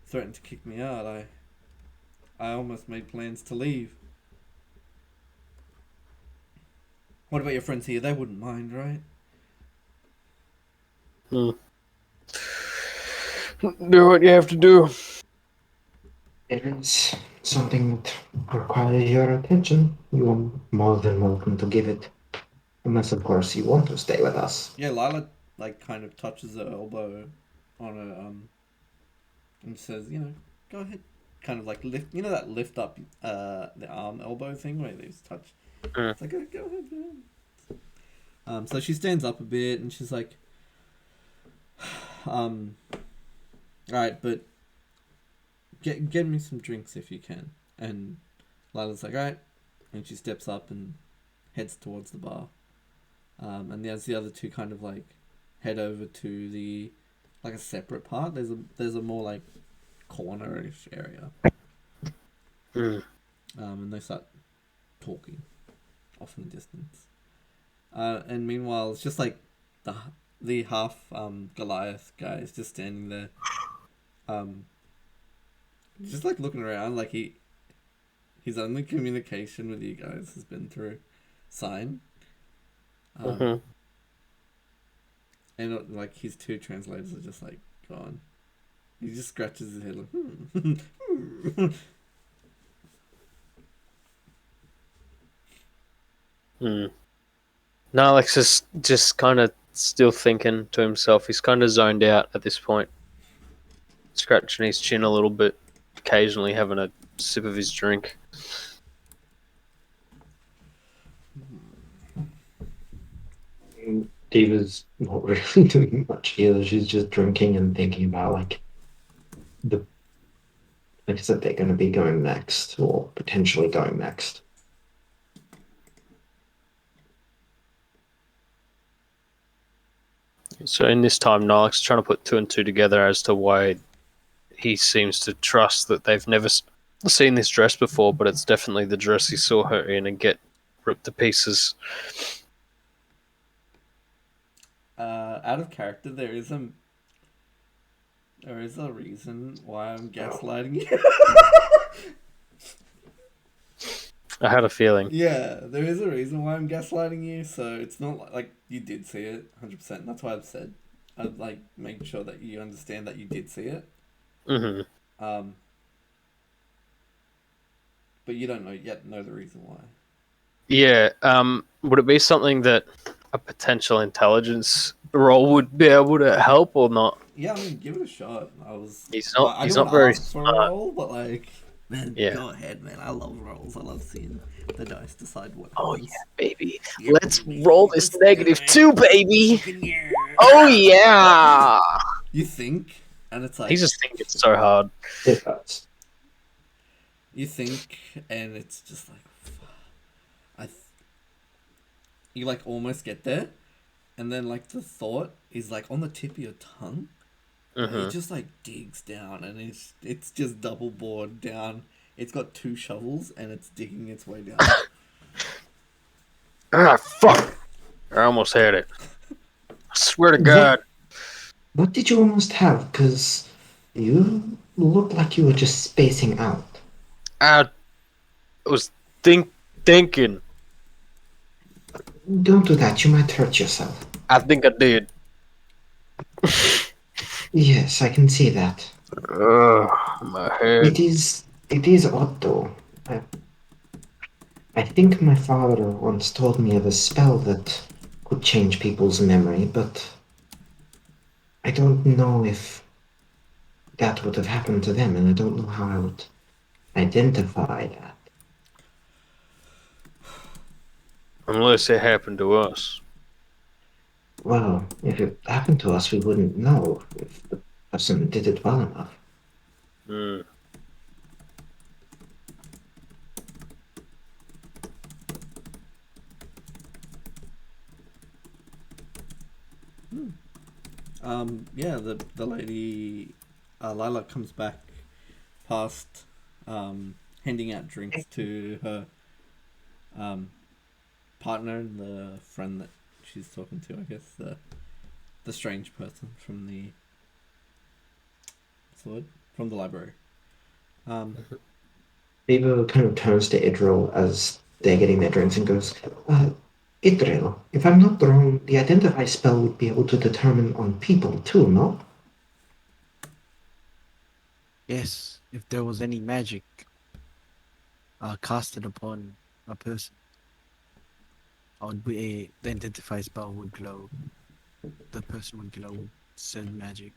threaten to kick me out. I almost made plans to leave. What about your friends here? They wouldn't mind, right? Hmm. Do what you have to do. It is something that requires your attention. You are more than welcome to give it. Unless, of course, you want to stay with us. Yeah, Lila like kind of touches her elbow on a and says, go ahead. Kind of like lift, that lift up the arm elbow thing where they just touch. Mm. It's like, go ahead, go ahead. So she stands up a bit and she's like, all right, but get me some drinks if you can. And Lila's like, all right, and she steps up and heads towards the bar. And there's the other two kind of like head over to the like a separate part. There's a more like cornerish area. Mm. And they start talking off in the distance. And meanwhile, it's just like the half Goliath guy is just standing there, just like looking around. Like his only communication with you guys has been through sign. Mm-hmm. And like his two translators are just like gone. He just scratches his head like. Hmm. No, Alex is just kind of still thinking to himself. He's kind of zoned out at this point. scratching his chin a little bit, occasionally having a sip of his drink. Diva's not really doing much either. She's just drinking and thinking about like the places that they're going to be going next, or potentially going next. So in this time, Nalek's trying to put two and two together as to why he seems to trust that they've never seen this dress before, but it's definitely the dress he saw her in and get ripped to pieces. Out of character, there is a reason why I'm gaslighting you. I had a feeling. Yeah, there is a reason why I'm gaslighting you. So it's not like you did see it 100%. That's why I've said I'd like make sure that you understand that you did see it. Mm-hmm. But you don't know the reason why. Yeah. Would it be something that a potential intelligence role would be able to help or not? Yeah, I mean, give it a shot. He's not. I He's don't not very ask for a smart. roll, but like, man, Yeah. go ahead, man. I love rolls. I love seeing the dice decide what Oh happens. yeah, baby. Yeah, Let's baby. roll this Let's do -2, baby. Yeah. Oh yeah. You think, and it's like He's just thinking so hard. It does. you think, and it's just like, you like almost get there, and then like the thought is like on the tip of your tongue. It just like digs down, and it's just double bored down. It's got two shovels, and it's digging its way down. Ah, fuck! I almost had it. I swear to God. What did you almost have? Because you look like you were just spacing out. I was thinking. Don't do that. You might hurt yourself. I think I did. Yes, I can see that. My head. It is odd though. I think my father once told me of a spell that could change people's memory, but I don't know if that would have happened to them, and I don't know how I would identify that. Unless it happened to us. Well, if it happened to us, we wouldn't know if the person did it well enough. Hmm. Yeah, the lady, Lila comes back past, handing out drinks to her, partner and the friend that she's talking to. I guess the strange person from the from the library. Bieber kind of turns to Idril as they're getting their drinks and goes, Idril, if I'm not wrong, the identify spell would be able to determine on people too, no? Yes, if there was any magic casted upon a person, the identify spell would glow. The person would glow with said magic.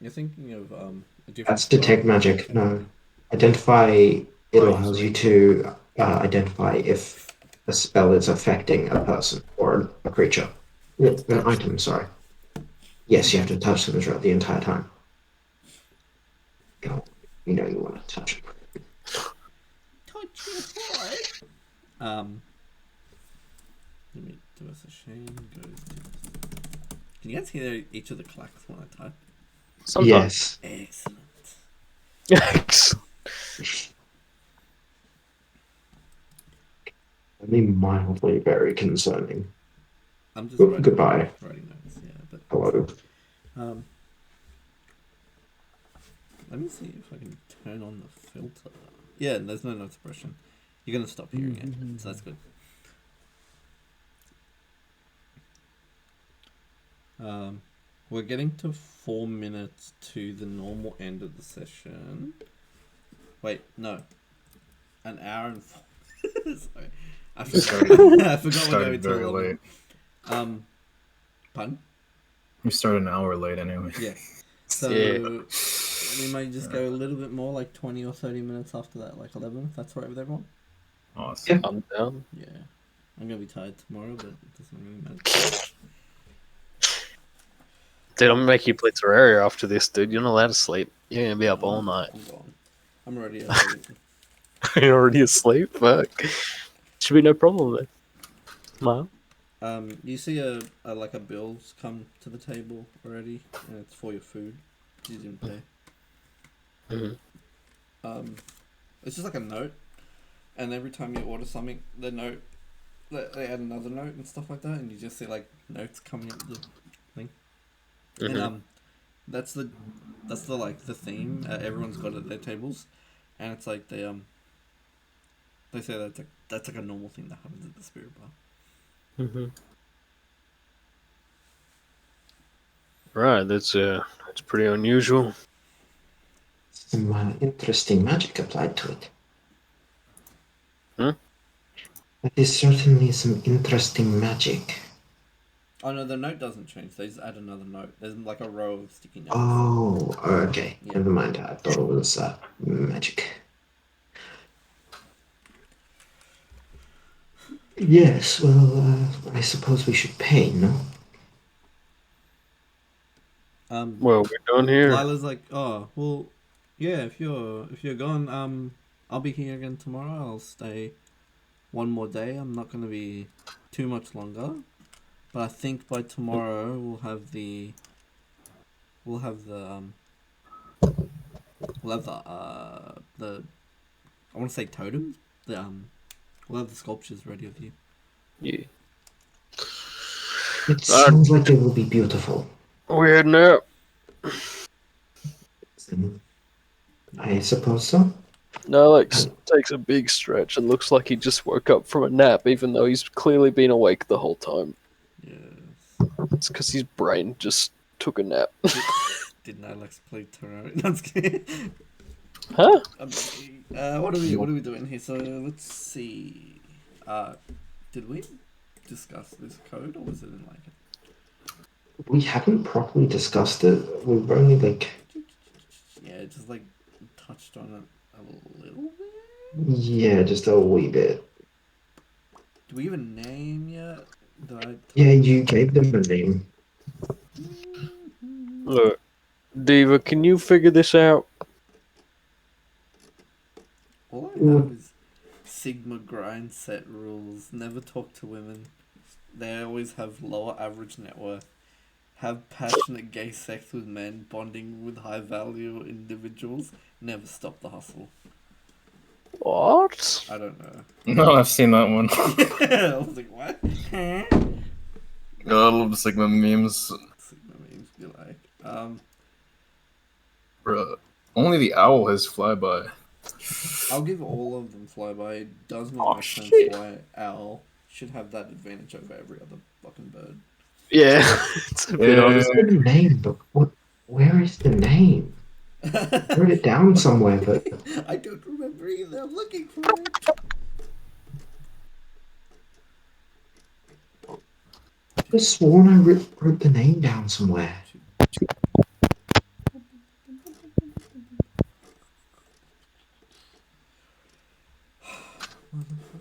You're thinking of a different. That's detect magic. No. Identify, it allows you to identify if a spell is affecting a person or a creature. An item, sorry. Yes, you have to touch them throughout the entire time. You know you want to touch them. Touch your boy. Let me do us a shame. Goes to... Can you guys hear each of the clacks when I type? Sometimes. Yes. Excellent. Only mildly very concerning. I'm just Goodbye. writing notes, yeah. But Hello. let me see if I can turn on the filter. Yeah, there's no note suppression. You're gonna stop hearing it, so that's good. We're getting to 4 minutes to the normal end of the session. Wait, no. An hour and 4 Sorry. I forgot we're going very to late. Pardon? We started an hour late anyway. Yeah. So Yeah. we may just go a little bit more, like 20 or 30 minutes after that, like 11, if that's all right with everyone. Awesome. I'm down. Yeah. I'm gonna be tired tomorrow, but it doesn't really matter too much. Dude, I'm gonna make you play Terraria after this, dude. You're not allowed to sleep. You're gonna be up all night. I'm gone. I'm already asleep. You're already asleep? Fuck. Should be no problem then. Well, You see a like a bill's come to the table already, and it's for your food. You didn't pay. It's just like a note, and every time you order something, the note, they add another note and stuff like that, and you just see like notes coming up the thing. And that's the like the theme everyone's got at their tables, and it's like they say that's like a normal thing that happens at the spirit bar. Right, that's pretty unusual. Some interesting magic applied to it. Hmm? That is certainly some interesting magic. Oh no, the note doesn't change. They just add another note. There's like a row of sticky notes. Oh, okay. Yeah. Never mind. I thought it was magic. Yes, well, I suppose we should pay, no? Well, we're done here. Lila's like, oh well, yeah. If you're gone, I'll be here again tomorrow. I'll stay one more day. I'm not gonna be too much longer, but I think by tomorrow we'll have the I want to say totems. We'll have the sculptures ready of you. Yeah. It sounds like it will be beautiful. We're heading out. I suppose so. Alex takes a big stretch and looks like he just woke up from a nap, even though he's clearly been awake the whole time. Yes. It's because his brain just took a nap. Didn't Alex play Terraria? No, I'm just kidding. Huh? What are we doing here? So let's see. Did we discuss this code, or was it in like We haven't properly discussed it. We've only yeah, just like touched on it a little bit? yeah, just a wee bit. Do we have a name yet? Yeah, you gave them a name. Look, Diva, can you figure this out? All I have is Sigma grind set rules. Never talk to women. They always have lower average net worth. Have passionate gay sex with men, bonding with high value individuals. Never stop the hustle. What? I don't know. No, I've seen that one. I was like, what? I love the Sigma memes. Sigma memes be like, Bruh. Only the owl has flyby. I'll give all of them flyby. It does not Oh, make sense shit. why owl should have that advantage over every other fucking bird. Yeah, it's a bit honest. The name, but where is the name? I wrote it down somewhere, but I don't remember either. I'm looking for it. I could have sworn I wrote the name down somewhere.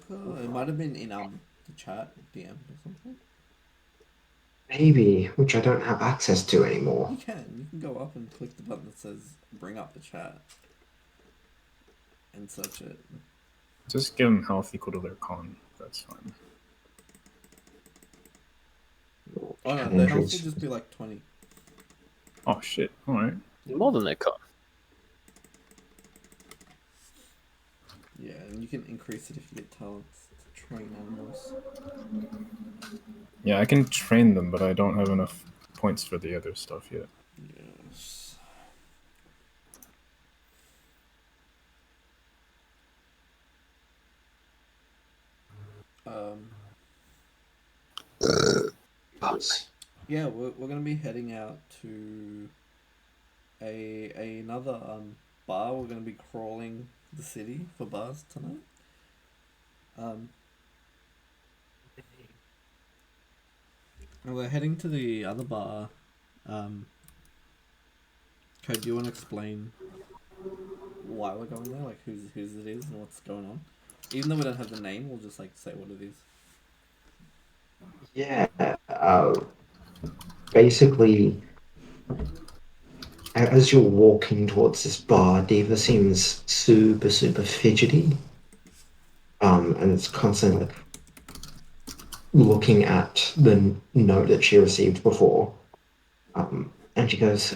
It might have been in the chat DM or something. Maybe, which I don't have access to anymore. You can go up and click the button that says bring up the chat and search it. Just give them health equal to their con. That's fine. Oh no, their health will just be like 20. Oh shit. Alright. More than that, con. Yeah, and you can increase it if you get talents to train animals. Yeah, I can train them, but I don't have enough points for the other stuff yet. Yes. Yeah, we're gonna be heading out to another bar. We're gonna be crawling the city for bars tonight. And we're heading to the other bar, Code, do you want to explain why we're going there? Like whose it is and what's going on? Even though we don't have the name, we'll just like say what it is. Yeah. Basically, as you're walking towards this bar, Diva seems super, super fidgety. And it's constantly like looking at the note that she received before. And she goes,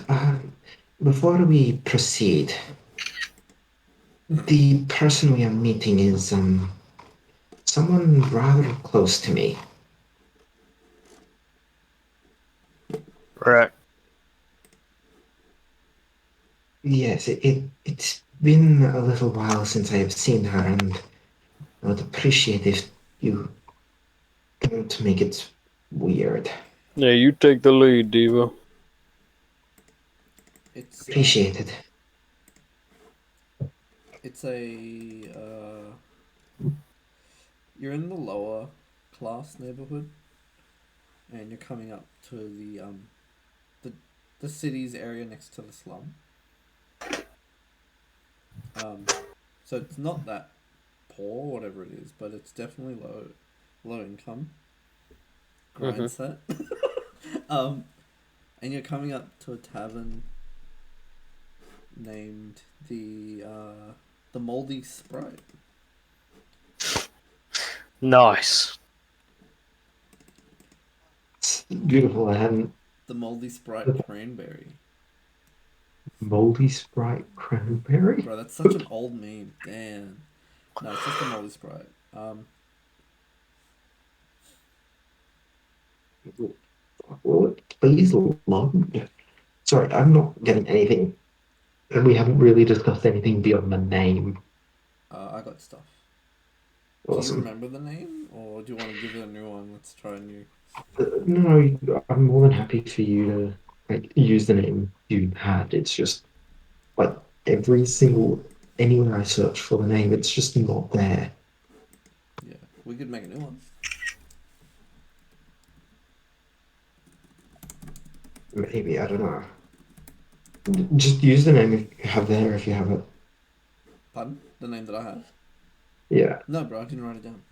before we proceed, the person we are meeting is someone rather close to me. Right. Yes, it's been a little while since I have seen her, and I would appreciate if you don't make it weird. Yeah, you take the lead, Diva. It's Appreciate it. it's a you're in the lower class neighborhood, and you're coming up to the the city's area next to the slum. So it's not that poor, whatever it is, but it's definitely low income Mm-hmm. grind set. And you're coming up to a tavern named the Moldy Sprite. Nice. It's beautiful. I hadn't The Moldy Sprite Cranberry. moldy Sprite cranberry. Bro, that's such an old meme. Damn. No, it's just the Moldy Sprite. Will it please load? Sorry, I'm not getting anything. And we haven't really discussed anything beyond the name. I got stuff. Do you Awesome. remember the name, or do you want to give it a new one? Let's try a new. No, I'm more than happy for you to like use the name you had. It's just like every single anywhere I search for the name, it's just not there. Yeah, we could make a new one. Maybe I don't know. Just use the name you have there if you have it. Pardon? The name that I have? Yeah. No, bro, I didn't write it down.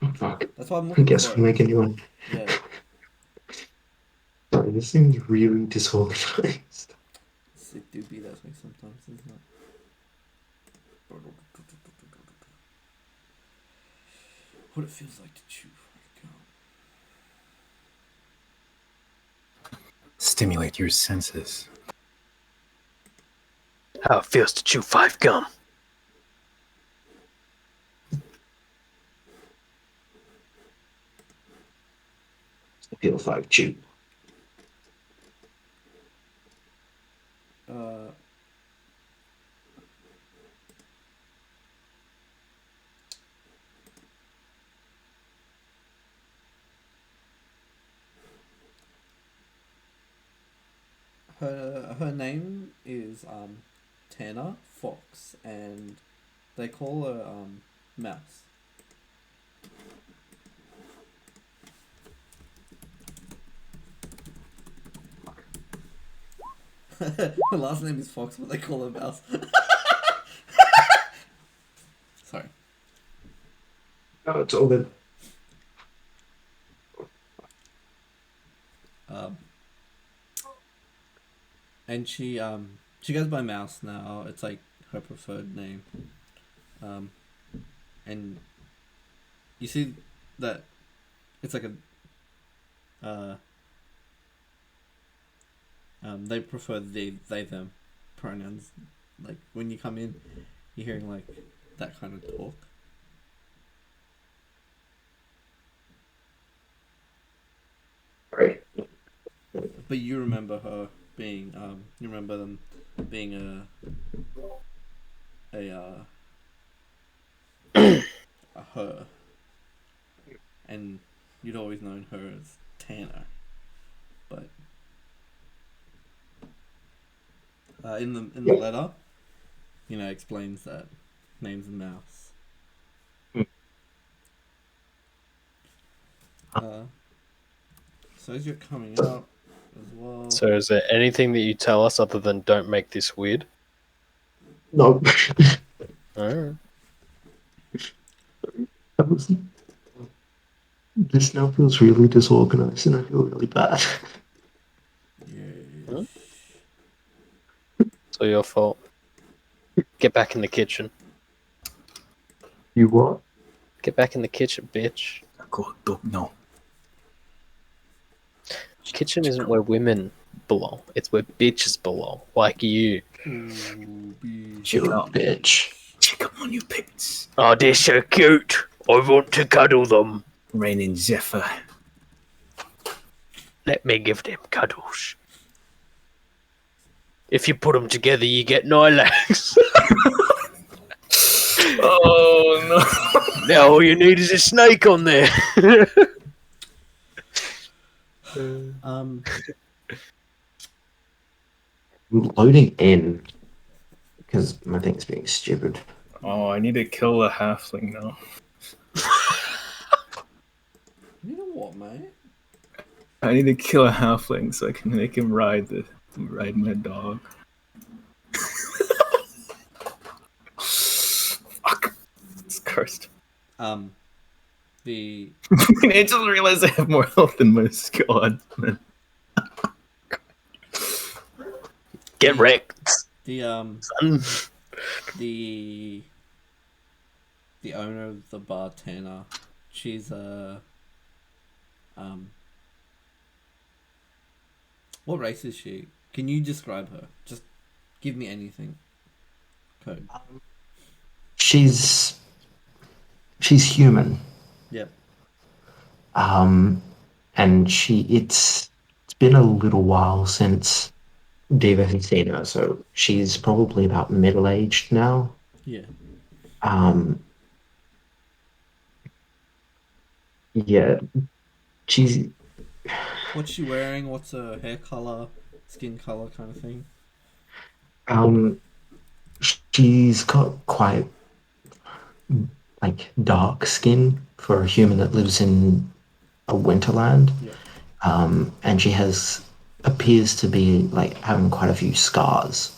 Oh, fuck. That's why I'm I looking guess for we'll it. make a new one. Yeah. Sorry, this seems really disorganized. It's a doobie that way sometimes, isn't it? What it feels like to chew. Stimulate your senses. How it feels to chew 5 gum. It feels like chew. Uh, her name is Tana Fox, and they call her Mouse. Her last name is Fox, but they call her Mouse. Sorry. Oh, it's all good. And she goes by Mouse now. It's like her preferred name. And you see that it's like they prefer they them pronouns. Like when you come in, you're hearing like that kind of talk. Right. But you remember her being you remember them being a her, and you'd always known her as Tanner. But in the Yep. letter, explains that name's a Mouse. So as you're coming up, as well. So, is there anything that you tell us other than don't make this weird? No. Alright. That was, this now feels really disorganized and I feel really bad. Yeah. Huh? It's all your fault. Get back in the kitchen. You what? Get back in the kitchen, bitch. No. Kitchen isn't where women belong. It's where bitches belong, like you. Ooh, You bitch. Check up on your pets. Oh, they're so cute. I want to cuddle them. Raining Zephyr. Let me give them cuddles. If you put them together, you get 9 legs. Oh Now all you need is a snake on there. Um, I'm loading in because my thing's being stupid. no! Oh, I need to kill a halfling now. you know what, mate? I need to kill a halfling so I can make him ride my dog. Fuck. It's cursed. The I just realized I have more health than my squad. Get wrecked, the son. the the owner of the bartender, she's what race is she? Can you describe her? Just give me anything. Code. She's human. Yep. And it's been a little while since Diva has seen her, so she's probably about middle aged now. Yeah. Yeah, she's What's she wearing? What's her hair color, skin color, kind of thing? um she's got quite like dark skin for a human that lives in a winterland. Yeah. And she appears to be like having quite a few scars.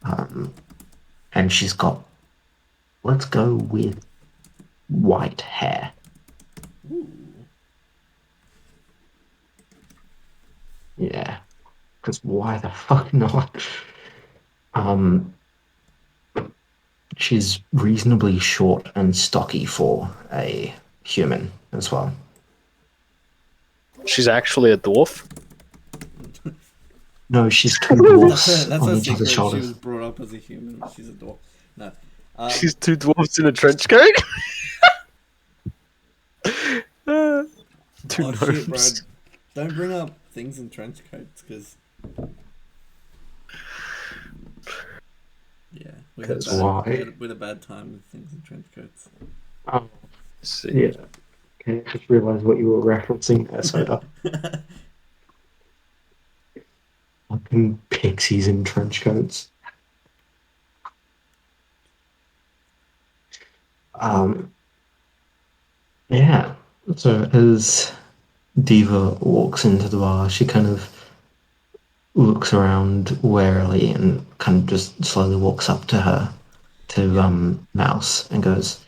And she's got, let's go with white hair. Ooh. Yeah, because why the fuck not? Um, she's reasonably short and stocky for a human as well. She's actually a dwarf. No, she's two That's her. dwarfs That's on her each other's secret. She was shoulders. brought up as a human. But she's a dwarf. No. She's 2 dwarfs in a trench coat. 2 Oh shit, bro! gnomes. Don't bring up things in trench coats, because yeah, we had a 'Cause bad why? we had a bad time with things in trench coats. Oh, See. yeah. Okay, I just realised what you were referencing there, Soda. Fucking pixies in trench coats. Um, yeah. So as Diva walks into the bar, she kind of looks around warily and kind of just slowly walks up to her, to Mouse, and goes,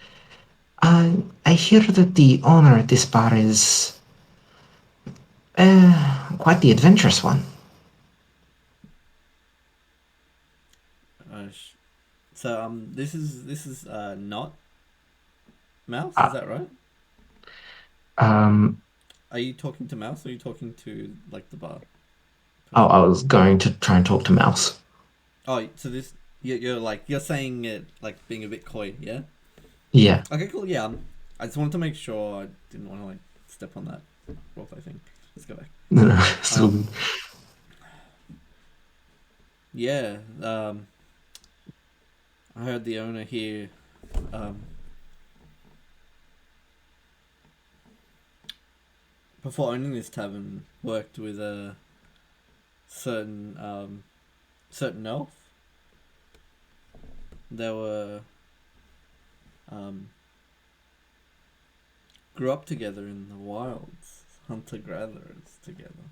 I hear that the owner at this bar is quite the adventurous one. So this is not Mouse. Is Uh, that right? um, Are you talking to Mouse, or are you talking to like the bar? oh, I was going to try and talk to Mouse. Oh, so this you're saying it like being a bit coy, yeah? Yeah. Okay, cool. Yeah, I just wanted to make sure I didn't want to like step on that roleplay thing. Let's go back. No, no, still Um, Yeah, I heard the owner here before owning this tavern worked with a certain elf. They were grew up together in the wilds, hunter gatherers together.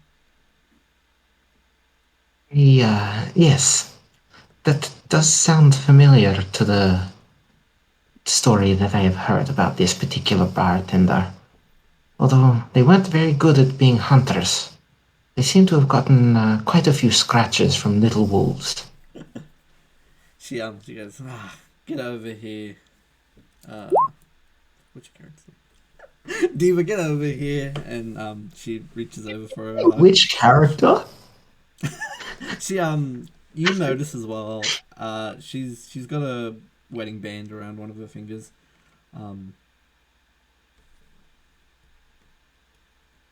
Yes, that does sound familiar to the story that I have heard about this particular bartender. Although they weren't very good at being hunters. They seem to have gotten quite a few scratches from little wolves. She goes, get over here. Which character? Diva, get over here, and she reaches over for her hug. Which character? She you notice as well. She's got a wedding band around one of her fingers. Um,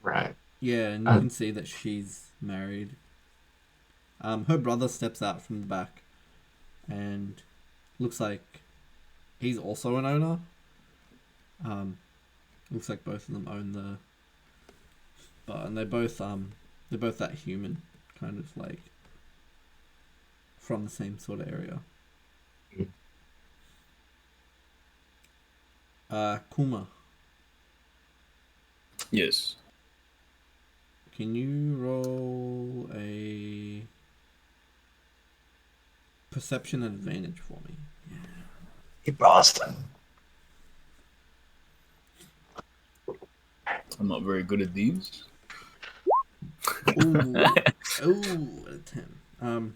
Right. yeah, and you Uh, can see that she's married. Her brother steps out from the back, and looks like he's also an owner. Looks like both of them own the bar, and they're both that human, kind of like from the same sort of area. Kuma, Yes. can you roll a perception advantage for me? you bastard. I'm not very good at these. Ooh, ooh, a 10.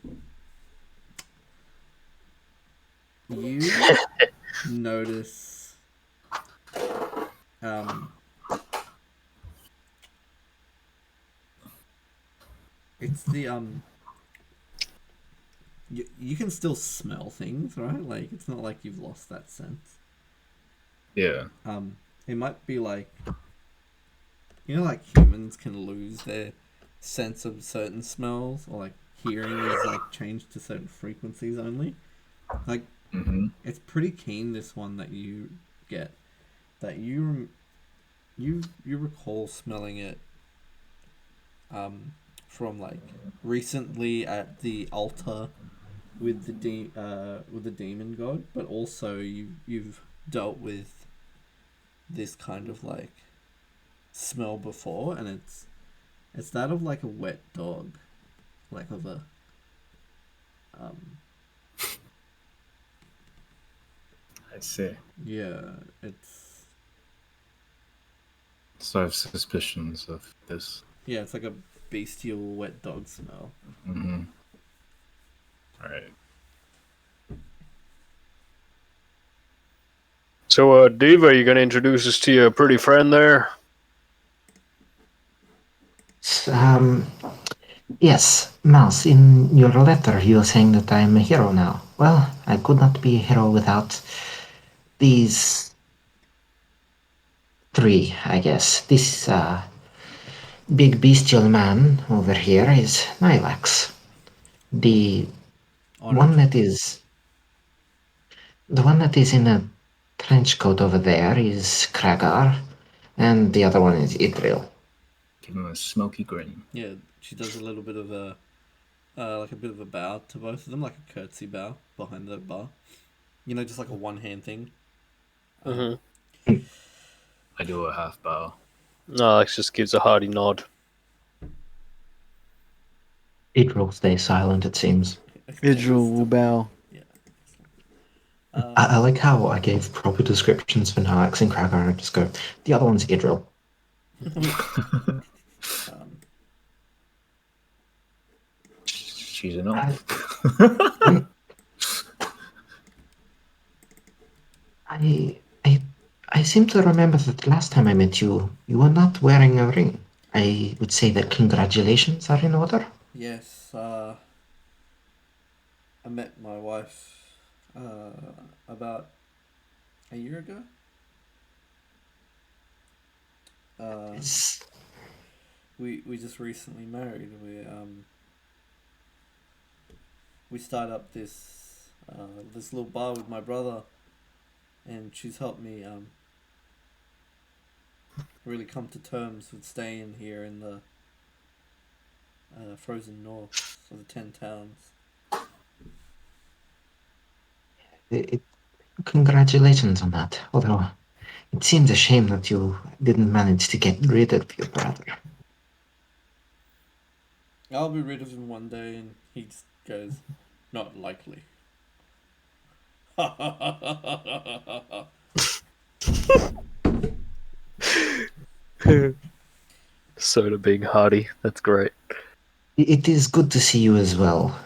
You notice, um, it's the you can still smell things, right? Like it's not like you've lost that sense. Yeah. It might be like, like humans can lose their sense of certain smells, or like hearing is like changed to certain frequencies only. Like Mm-hmm. it's pretty keen, this one that you get, that you recall smelling it from like recently at the altar with with the demon god, but also you've dealt with this kind of like smell before, and it's that of like a wet dog, like of a um I see. yeah, it's So I have suspicions of this. yeah, it's like a bestial wet dog smell. Mm-hmm. All right. So, Diva, you gonna introduce us to your pretty friend there? Um, yes, Mouse, in your letter you're saying that I'm a hero now. Well, I could not be a hero without these three, I guess. This big bestial man over here is Nylax. The one Orange. that is the one that is in a trench coat over there is Kragar, and the other one is Idril. Give him a smoky grin. Yeah, she does a little bit of a like a bit of a bow to both of them, like a curtsy bow behind the bar. Just like a one hand thing. Mm-hmm. I do a half bow. Alex just gives a hearty nod. Idril stays silent, it seems. Idril will bow. Yeah. I like how I gave proper descriptions for Nylax and Kragar, and I just go, the other one's Idril. Um, She's an elf. I seem to remember that last time I met you, you were not wearing a ring. I would say that congratulations are in order. yes. I met my wife about a year ago. It's, We just recently married. We started up this little bar with my brother, and she's helped me really come to terms with staying here in the frozen north of the 10 towns. it, congratulations on that. Although it seems a shame that you didn't manage to get rid of your brother. I'll be rid of him one day, and he just goes, not likely. Soda being hearty. That's great. It is good to see you as well.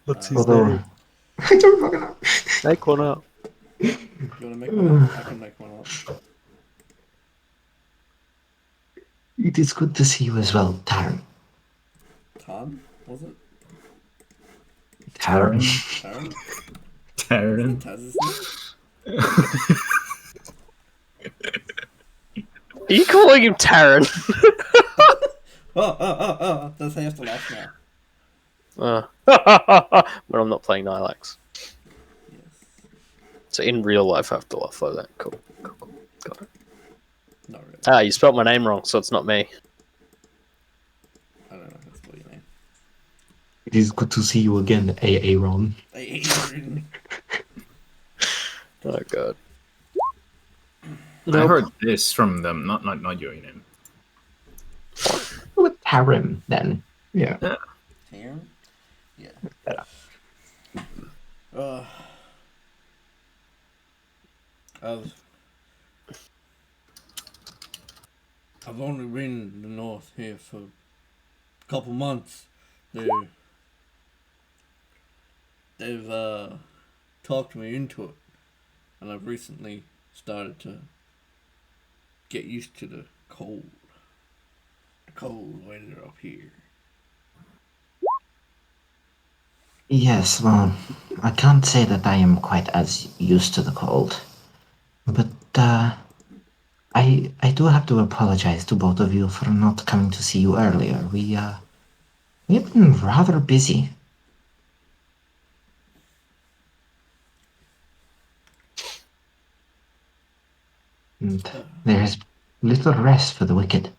What's his Although, name? I don't fucking know. Make one up. You want to make one up? I can make one up. It is good to see you as well, Taran. Tan, was it? Taran. Taran? Taryn. Taz's name? Are you calling him Taran? Does he have to laugh now? When I'm not playing Nilax. Yes. So in real life, I have to laugh like that. Cool. Got it. Not really. Ah, you spelled my name wrong, so it's not me. I don't know. That's what you mean. It is good to see you again, Aaron. Adrian. Oh god. I heard this from them, not your name. With Taran, then. Yeah. Taran? Yeah. Better. I've only been in the north here for a couple months. They've talked me into it, and I've recently started to get used to the cold weather up here. Yes, well, I can't say that I am quite as used to the cold. But, I do have to apologize to both of you for not coming to see you earlier. We've been rather busy. And there is little rest for the wicked.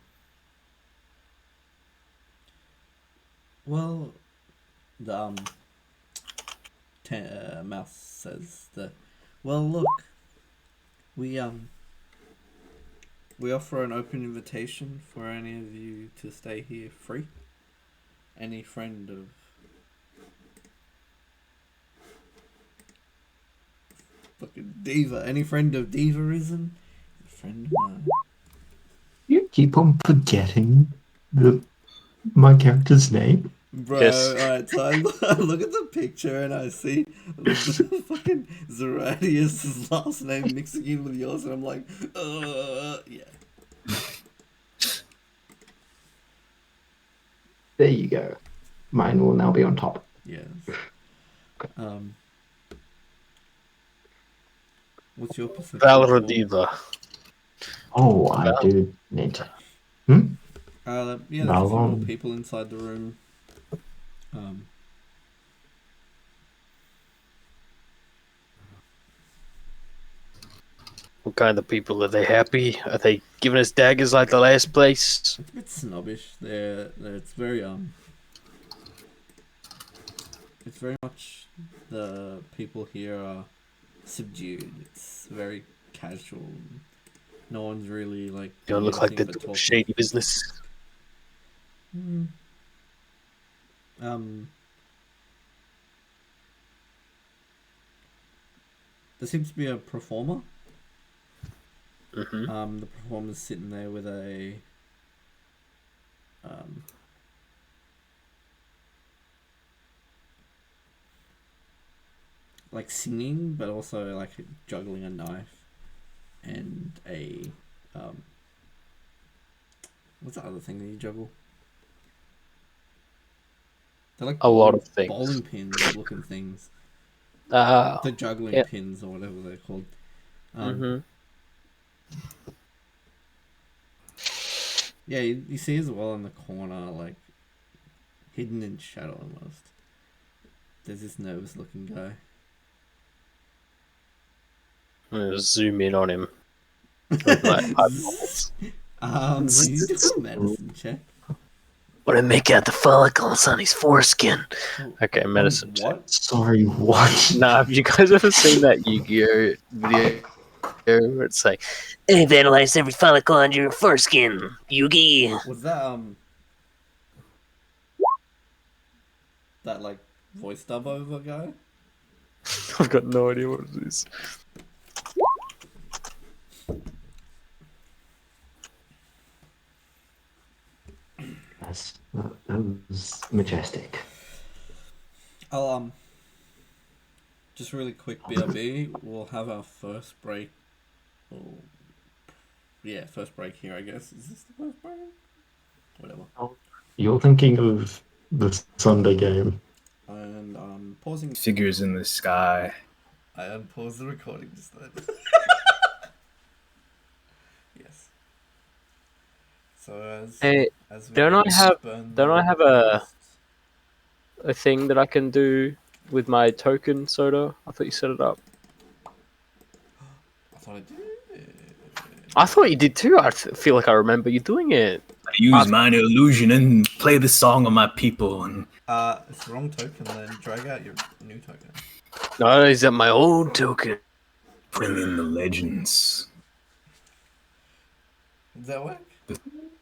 Well, the mouse says that. Well, look, we offer an open invitation for any of you to stay here free. Any friend of fucking Diva, any friend of Divaism, a friend of mine. You keep on forgetting my character's name. Bro, Yes. alright, so I look at the picture and I see fucking Zeradius' last name mixing in with yours, and I'm like, yeah. There you go. Mine will now be on top. Yes. What's your perception? Valrodiva. Oh, I do need to. Yeah, there's a few more people inside the room. What kind of people are they? Happy? Are they giving us daggers like the last place? It's a bit snobbish. It's very It's very much the people here are subdued. It's very casual. No one's really like. You don't look like anything the but talking. shady business. There seems to be a performer. Mm-hmm. The performer's sitting there with a like singing, but also like juggling a knife and a what's the other thing that you juggle? They're like A lot of things. bowling pins looking things. Ah. The juggling yeah. pins or whatever they're called. Yeah, you see as well in the corner, like hidden in shadow almost. There's this nervous looking guy. I'm gonna zoom in on him. With my eyeballs. You do a medicine check. Want to make out the follicles on his foreskin? Okay, medicine check. What? Sorry, what? Nah, have you guys ever seen that Yu-Gi-Oh video where it's like, "I've analyzed every follicle on your foreskin, Yugi"? Was that that like voice dub over guy. I've got no idea what it is. That was majestic. I'll just really quick BRB. We'll have our first break. Oh, yeah, first break here. I guess is this the first break? Whatever. You're thinking of the Sunday game. And pausing. Figures in the sky. I unpaused the recording just then. Yes. So as we don't I have a a thing that I can do with my token, Soda? I thought you set it up. I thought I did. I thought you did too. I feel like I remember you doing it. I use minor illusion and play the song of my people. And It's the wrong token. Then drag out your new token. No, is that my old token? bring in the legends. Does that work?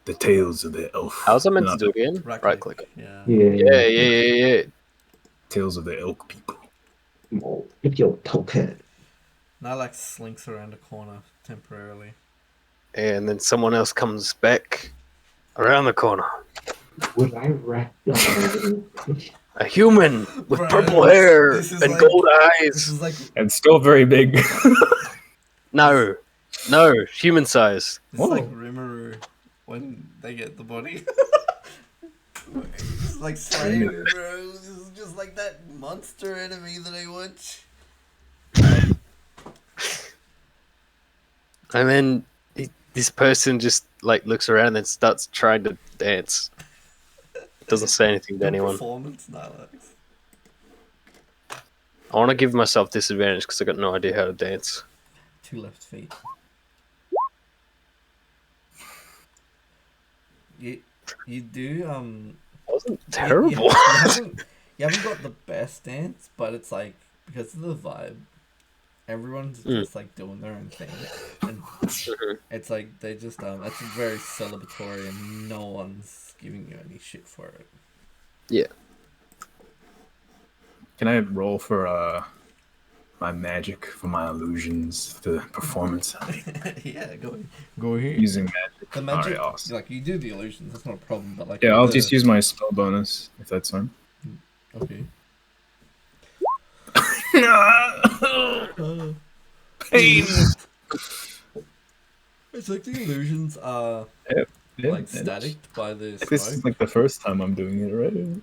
The tales of the elf. How's I meant to do again? Right click. Yeah. Yeah. Tales of the elk people. Oh, get your token. Now like slinks around a corner temporarily. And then someone else comes back around the corner. Would I recognize? A human with Bro, purple hair this is and like- gold This eyes. is like And still very big. No, human size. It's Whoa. like Rimuru when they get the body. It's like slime, bro. This is just like that monster enemy that I watch. And then this person just like looks around and then starts trying to dance. Doesn't say anything to Good anyone. performance, Nylax. I want to give myself disadvantage because I got no idea how to dance. 2 left feet. You do That wasn't terrible. You haven't got the best dance, but it's like because of the vibe, everyone's just like doing their own thing, and it's like they just it's very celebratory, and no one's giving you any shit for it. Yeah. Can I roll for my magic, for my illusions, the performance? Yeah, go ahead. Using magic. The magic, Alright, awesome. like you do the illusions, that's not a problem. But like, Yeah, I'll just use my spell bonus if that's fine. Okay. Pain. It's like the illusions are Yeah, like static by the This is smoke. like the first time I'm doing it, right?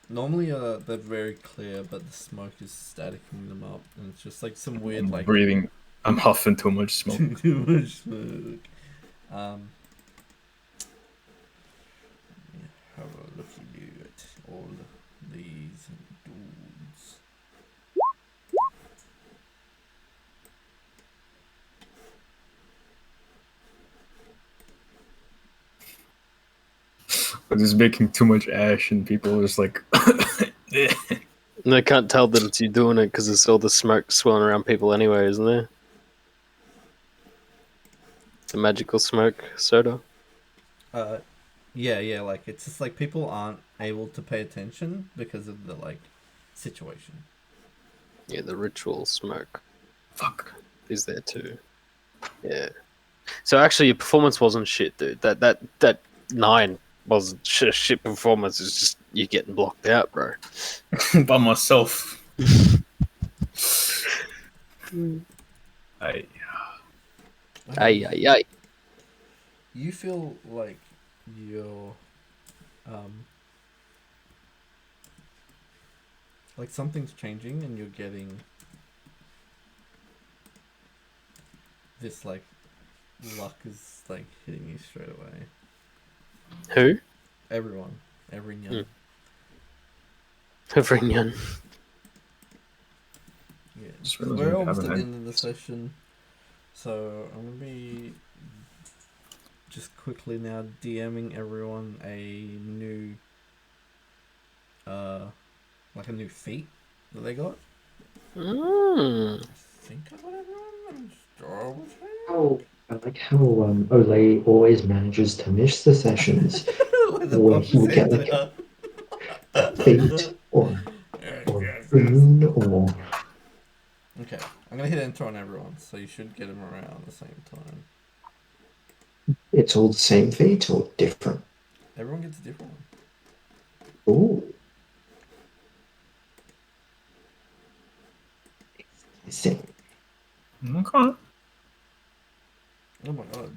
Normally, they're very clear, but the smoke is staticking them up, and it's just like some weird I'm like breathing. I'm huffing too much smoke. too much smoke. Have a looky at all these dudes. I'm just making too much ash, and people are just like. And they can't tell that it's you doing it because there's all the smoke swirling around people anyway, isn't there? The magical smoke, Soda. Yeah, like it's just like people aren't able to pay attention because of the like situation. Yeah, the ritual smoke. Fuck. Is there too. Yeah. So actually, your performance wasn't shit, dude. That 9 wasn't shit performance. It's just you getting blocked out, bro. By myself. I. Ay. You feel like you're like something's changing and you're getting this like luck is like hitting you straight away. Who? Everyone. Every young. Everyone. Yeah. Just realized We're we almost at haven't the had- end of the session. So I'm gonna be just quickly now DMing everyone a new like a new feat that they got. Mm. I think I got everyone. Star Wars fan? How I like how Olay always manages to miss the sessions When the when boss he would get ends like it up. fate or boon or Okay, I'm gonna hit enter on everyone, so you should get them around the same time. it's all the same fate or different? Everyone gets a different one. Ooh. I see. Okay. Oh my god.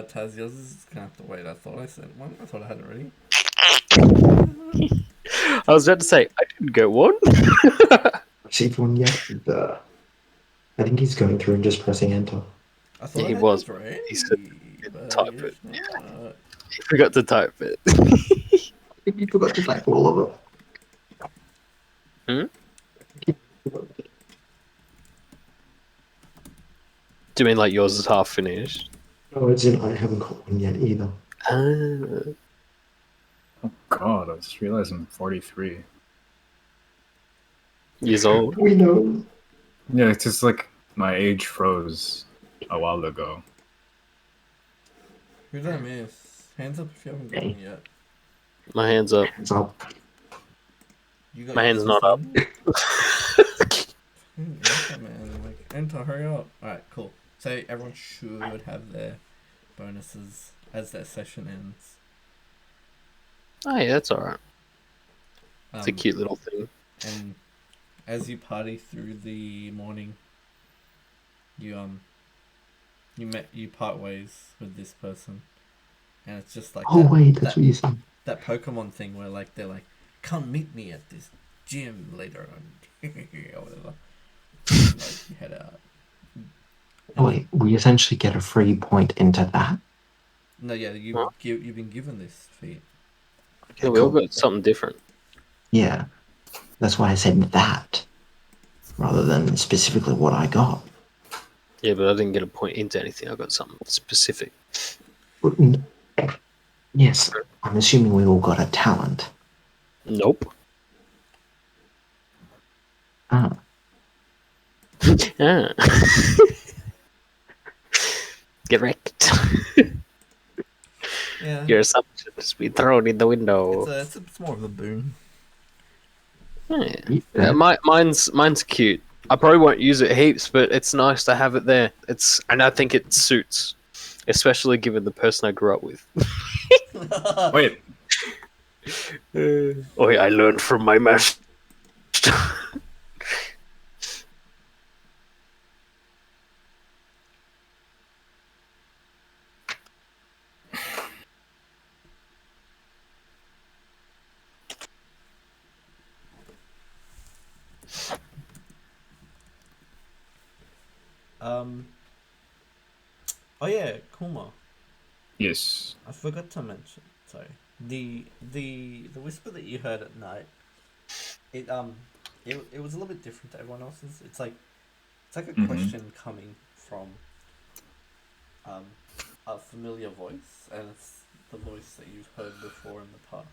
Taz, yours is gonna have to wait. I thought I sent one. I thought I had it ready. I was about to say I didn't get one. Received one yet? I think he's going through and just pressing enter. I thought Yeah, I he had was. yours ready, He said but I type guess it. not. He forgot to type it. You forgot to type all of it. Hmm? Do you mean like yours is half finished? Oh, it's in. I haven't got one yet either. Ah. Oh god, I just realized I'm 43. Years old. We know. Yeah, it's just like my age froze a while ago. Who did I miss? Hands up if you haven't got Hey. one yet. My hand's up. Hands up. You got My yours hand's for not up. fun? Enter, man. Like, enter, hurry up. Alright, cool. So everyone should have their bonuses as their session ends. Oh yeah, that's alright. It's a cute little thing. And as you party through the morning, you part ways with this person, and it's just like Oh that, wait, that's what you said. that Pokemon thing where like they're like, "Come meet me at this gym later on," or whatever. And, like you head out. Oh wait, we essentially get a free point into that. No, yeah, you've been given this feat. Yeah, we all got something different. Yeah, that's why I said that rather than specifically what I got. Yeah, but I didn't get a point into anything. I got something specific. But, yes, I'm assuming we all got a talent. Nope. Ah, Ah. Get wrecked. Yeah, Your assumptions be thrown in the window. it's more of a boon. Yeah, mine's cute. I probably won't use it heaps, but it's nice to have it there. And I think it suits, especially given the person I grew up with. Wait, Oh yeah, I learned from my master. Oh yeah, Kuma. yes. I forgot to mention. Sorry. The whisper that you heard at night. It it was a little bit different to everyone else's. It's like a question coming from a familiar voice, and it's the voice that you've heard before in the past.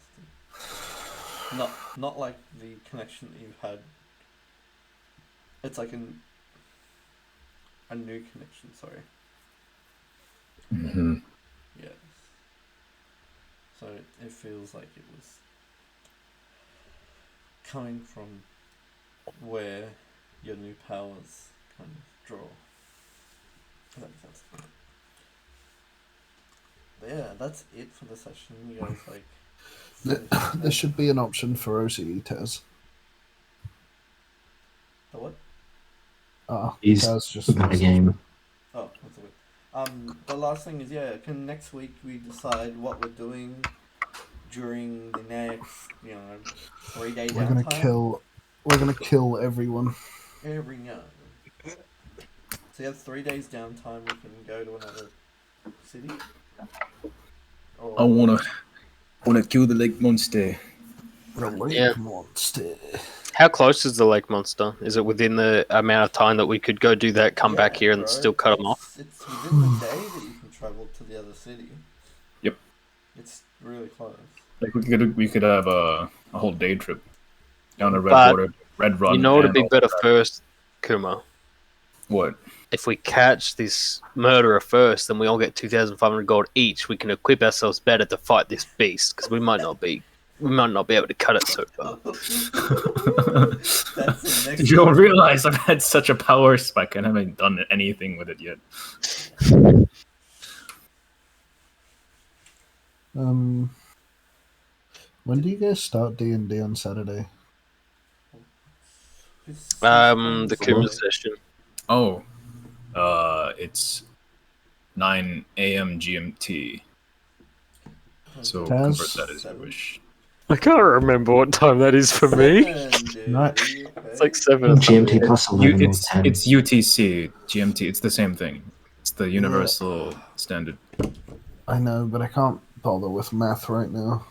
Not like the connection that you've had. It's like a new connection. Sorry. Mm-hmm. Yes. So it feels like it was coming from where your new powers kind of draw. Does that make sense? But yeah, that's it for the session. You guys like. There should be an option for OCE Taz. The what? he's Taz just got a game. Oh, that's a bit. The last thing is can next week we decide what we're doing during the next 3-day downtime? We're gonna kill everyone. Every night. So you have 3 days downtime. We can go to another city. I wanna kill the lake monster. The lake Yeah. monster. How close is the lake monster? Is it within the amount of time that we could go do that, come back here, and bro. still cut them off? It's within the day that you can travel to the other city. Yep. It's really close. Like we could have a whole day trip down the But Red Run. You know what'd and be all better that. first, Kuma? What? If we catch this murderer first, then we all get 2,500 gold each. We can equip ourselves better to fight this beast, because we might not be we might not be able to cut it so far. That's the next. You don't realize I've had such a power spike and haven't done anything with it yet. When do you guys start D&D on Saturday? The Kuma session. Oh, it's 9 a.m. GMT. So convert that as you wish. I can't remember what time that is for me. It's like 7. GMT plus 11 or 10. It's UTC, GMT. It's the same thing. It's the universal standard. I know, but I can't bother with math right now.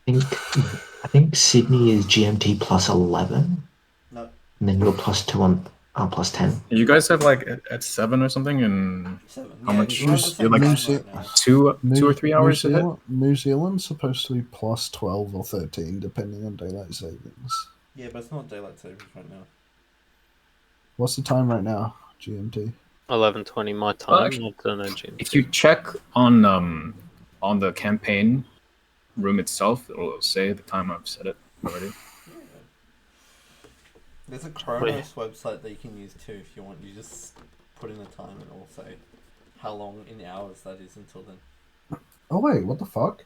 I think Sydney is GMT plus 11. No. And then you're plus 2 on plus 10. You guys have like at 7 or something, and 7. how much? You're You're like right 2 or 3 hours ahead. New Zealand's supposed to be plus 12 or 13, depending on daylight savings. Yeah, but it's not daylight savings right now. What's the time right now? GMT. 11:20 my time. Well, actually, I don't know GMT. If you check on the campaign room itself, it'll say the time I've set it already. Yeah. There's a Chronos website that you can use too if you want. You just put in a time and it'll say how long in hours that is until then. Oh wait, what the fuck?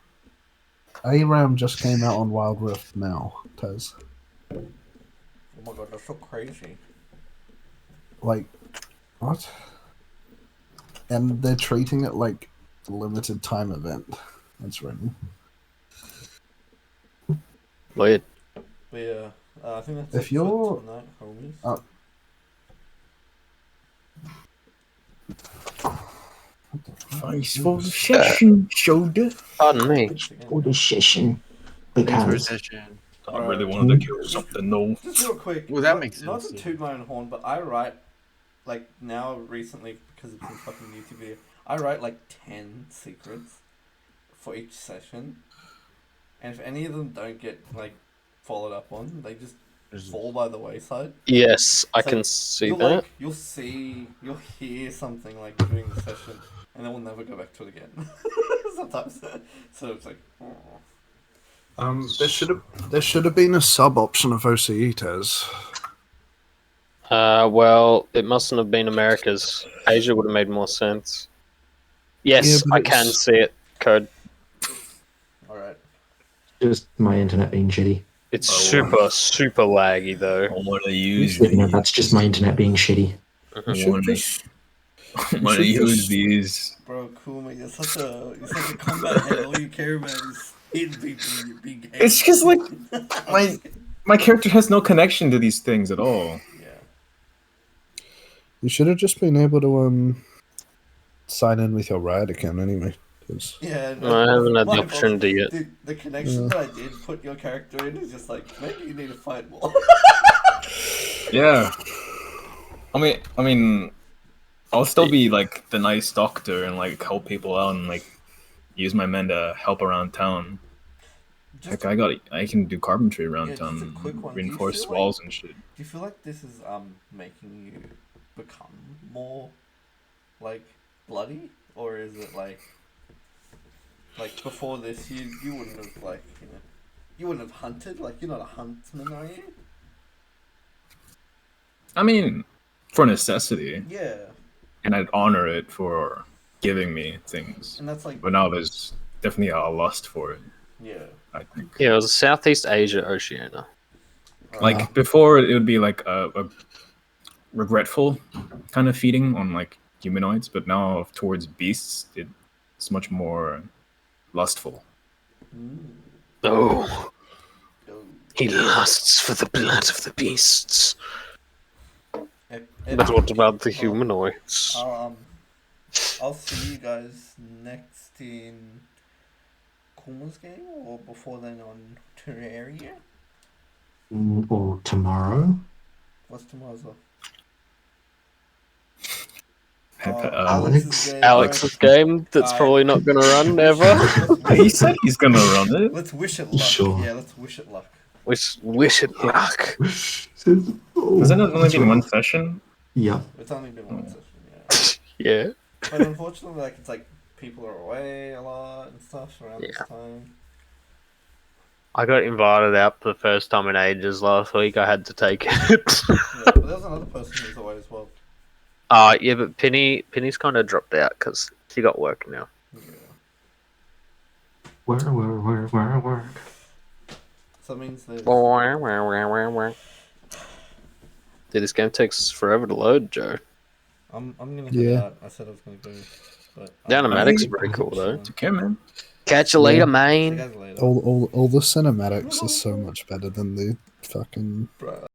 ARAM just came out on Wild Rift now, Tez. Oh my god, that's so crazy. Like, what? And they're treating it like a limited time event. That's running. Weird. But yeah, I think that's If it you're- for tonight, homies. Thanks for the session, Souda. Pardon me. For the session. Because I really wanted to kill something, though. Just real quick. Well, that makes Not sense, to yeah. toot my own horn, but I write, like, now recently, because it's been fucking YouTube video, I write like 10 secrets for each session. And if any of them don't get, like, followed up on, they just fall by the wayside. Yes, I So can see you'll, that. like, you'll hear something, like, during the session, and then we'll never go back to it again. Sometimes. So it's like, oh. There should have been a sub option of OCE, Tez. Well, it mustn't have been America's. Asia would have made more sense. Yes, Yeah, but I can it's- see it. Code. Alright. just my internet being shitty. It's super laggy though. I want to use No, that's just my internet being shitty. You should just... I want to should use just- these. Bro, cool man, you're such a combat head. All you care about is hitting people in your big head. It's just like my character has no connection to these things at all. Yeah. You should have just been able to sign in with your Riot account anyway. 'Cause- Yeah. No, I haven't had the my opportunity yet. Dude, the connection that I did put your character in is just like, maybe you need to fight more. Yeah. I mean, I'll still be like the nice doctor and like help people out and like use my men to help around town. Just, Heck, I can do carpentry around Yeah, just town, a quick one. Do you reinforce feel walls and shit. do you feel like this is making you become more like bloody, or is it like before this you wouldn't have you wouldn't have hunted, like you're not a huntsman, are you? I mean, for necessity, Yeah, and I'd honor it for giving me things. and that's like But now there's definitely a lust for it, yeah. I think. Yeah, it was Southeast Asia, Oceania. Like before, it would be like a regretful kind of feeding on like humanoids, but now towards beasts, it's much more lustful. Oh, he lusts for the blood of the beasts. But what about the humanoids? I'll see you guys next in Kuma's game, or before then on Terraria. Or tomorrow. What's tomorrow's off? Alex? Alex's game that's probably not going to run ever. He said he's gonna run it. Let's wish it luck. Sure. Yeah, let's wish it luck. Wish it luck. Has it only been one session? Yeah. It's only been one session, yeah. Yeah. But unfortunately, it's like people are away a lot and stuff around this time. I got invited out for the first time in ages last week. I had to take it. Yeah, but there's another person who's away as well. Yeah, but Penny's kind of dropped out because she got work now. Yeah. Work. So that means there's. Dude, this game takes forever to load, Joe. I'm gonna head Yeah. out. I said I was gonna go, but The animatics Hey. are pretty cool though. It's okay, man. Catch you Yeah. later, See you man. guys later. All the cinematics are so much better than the fucking Bruh.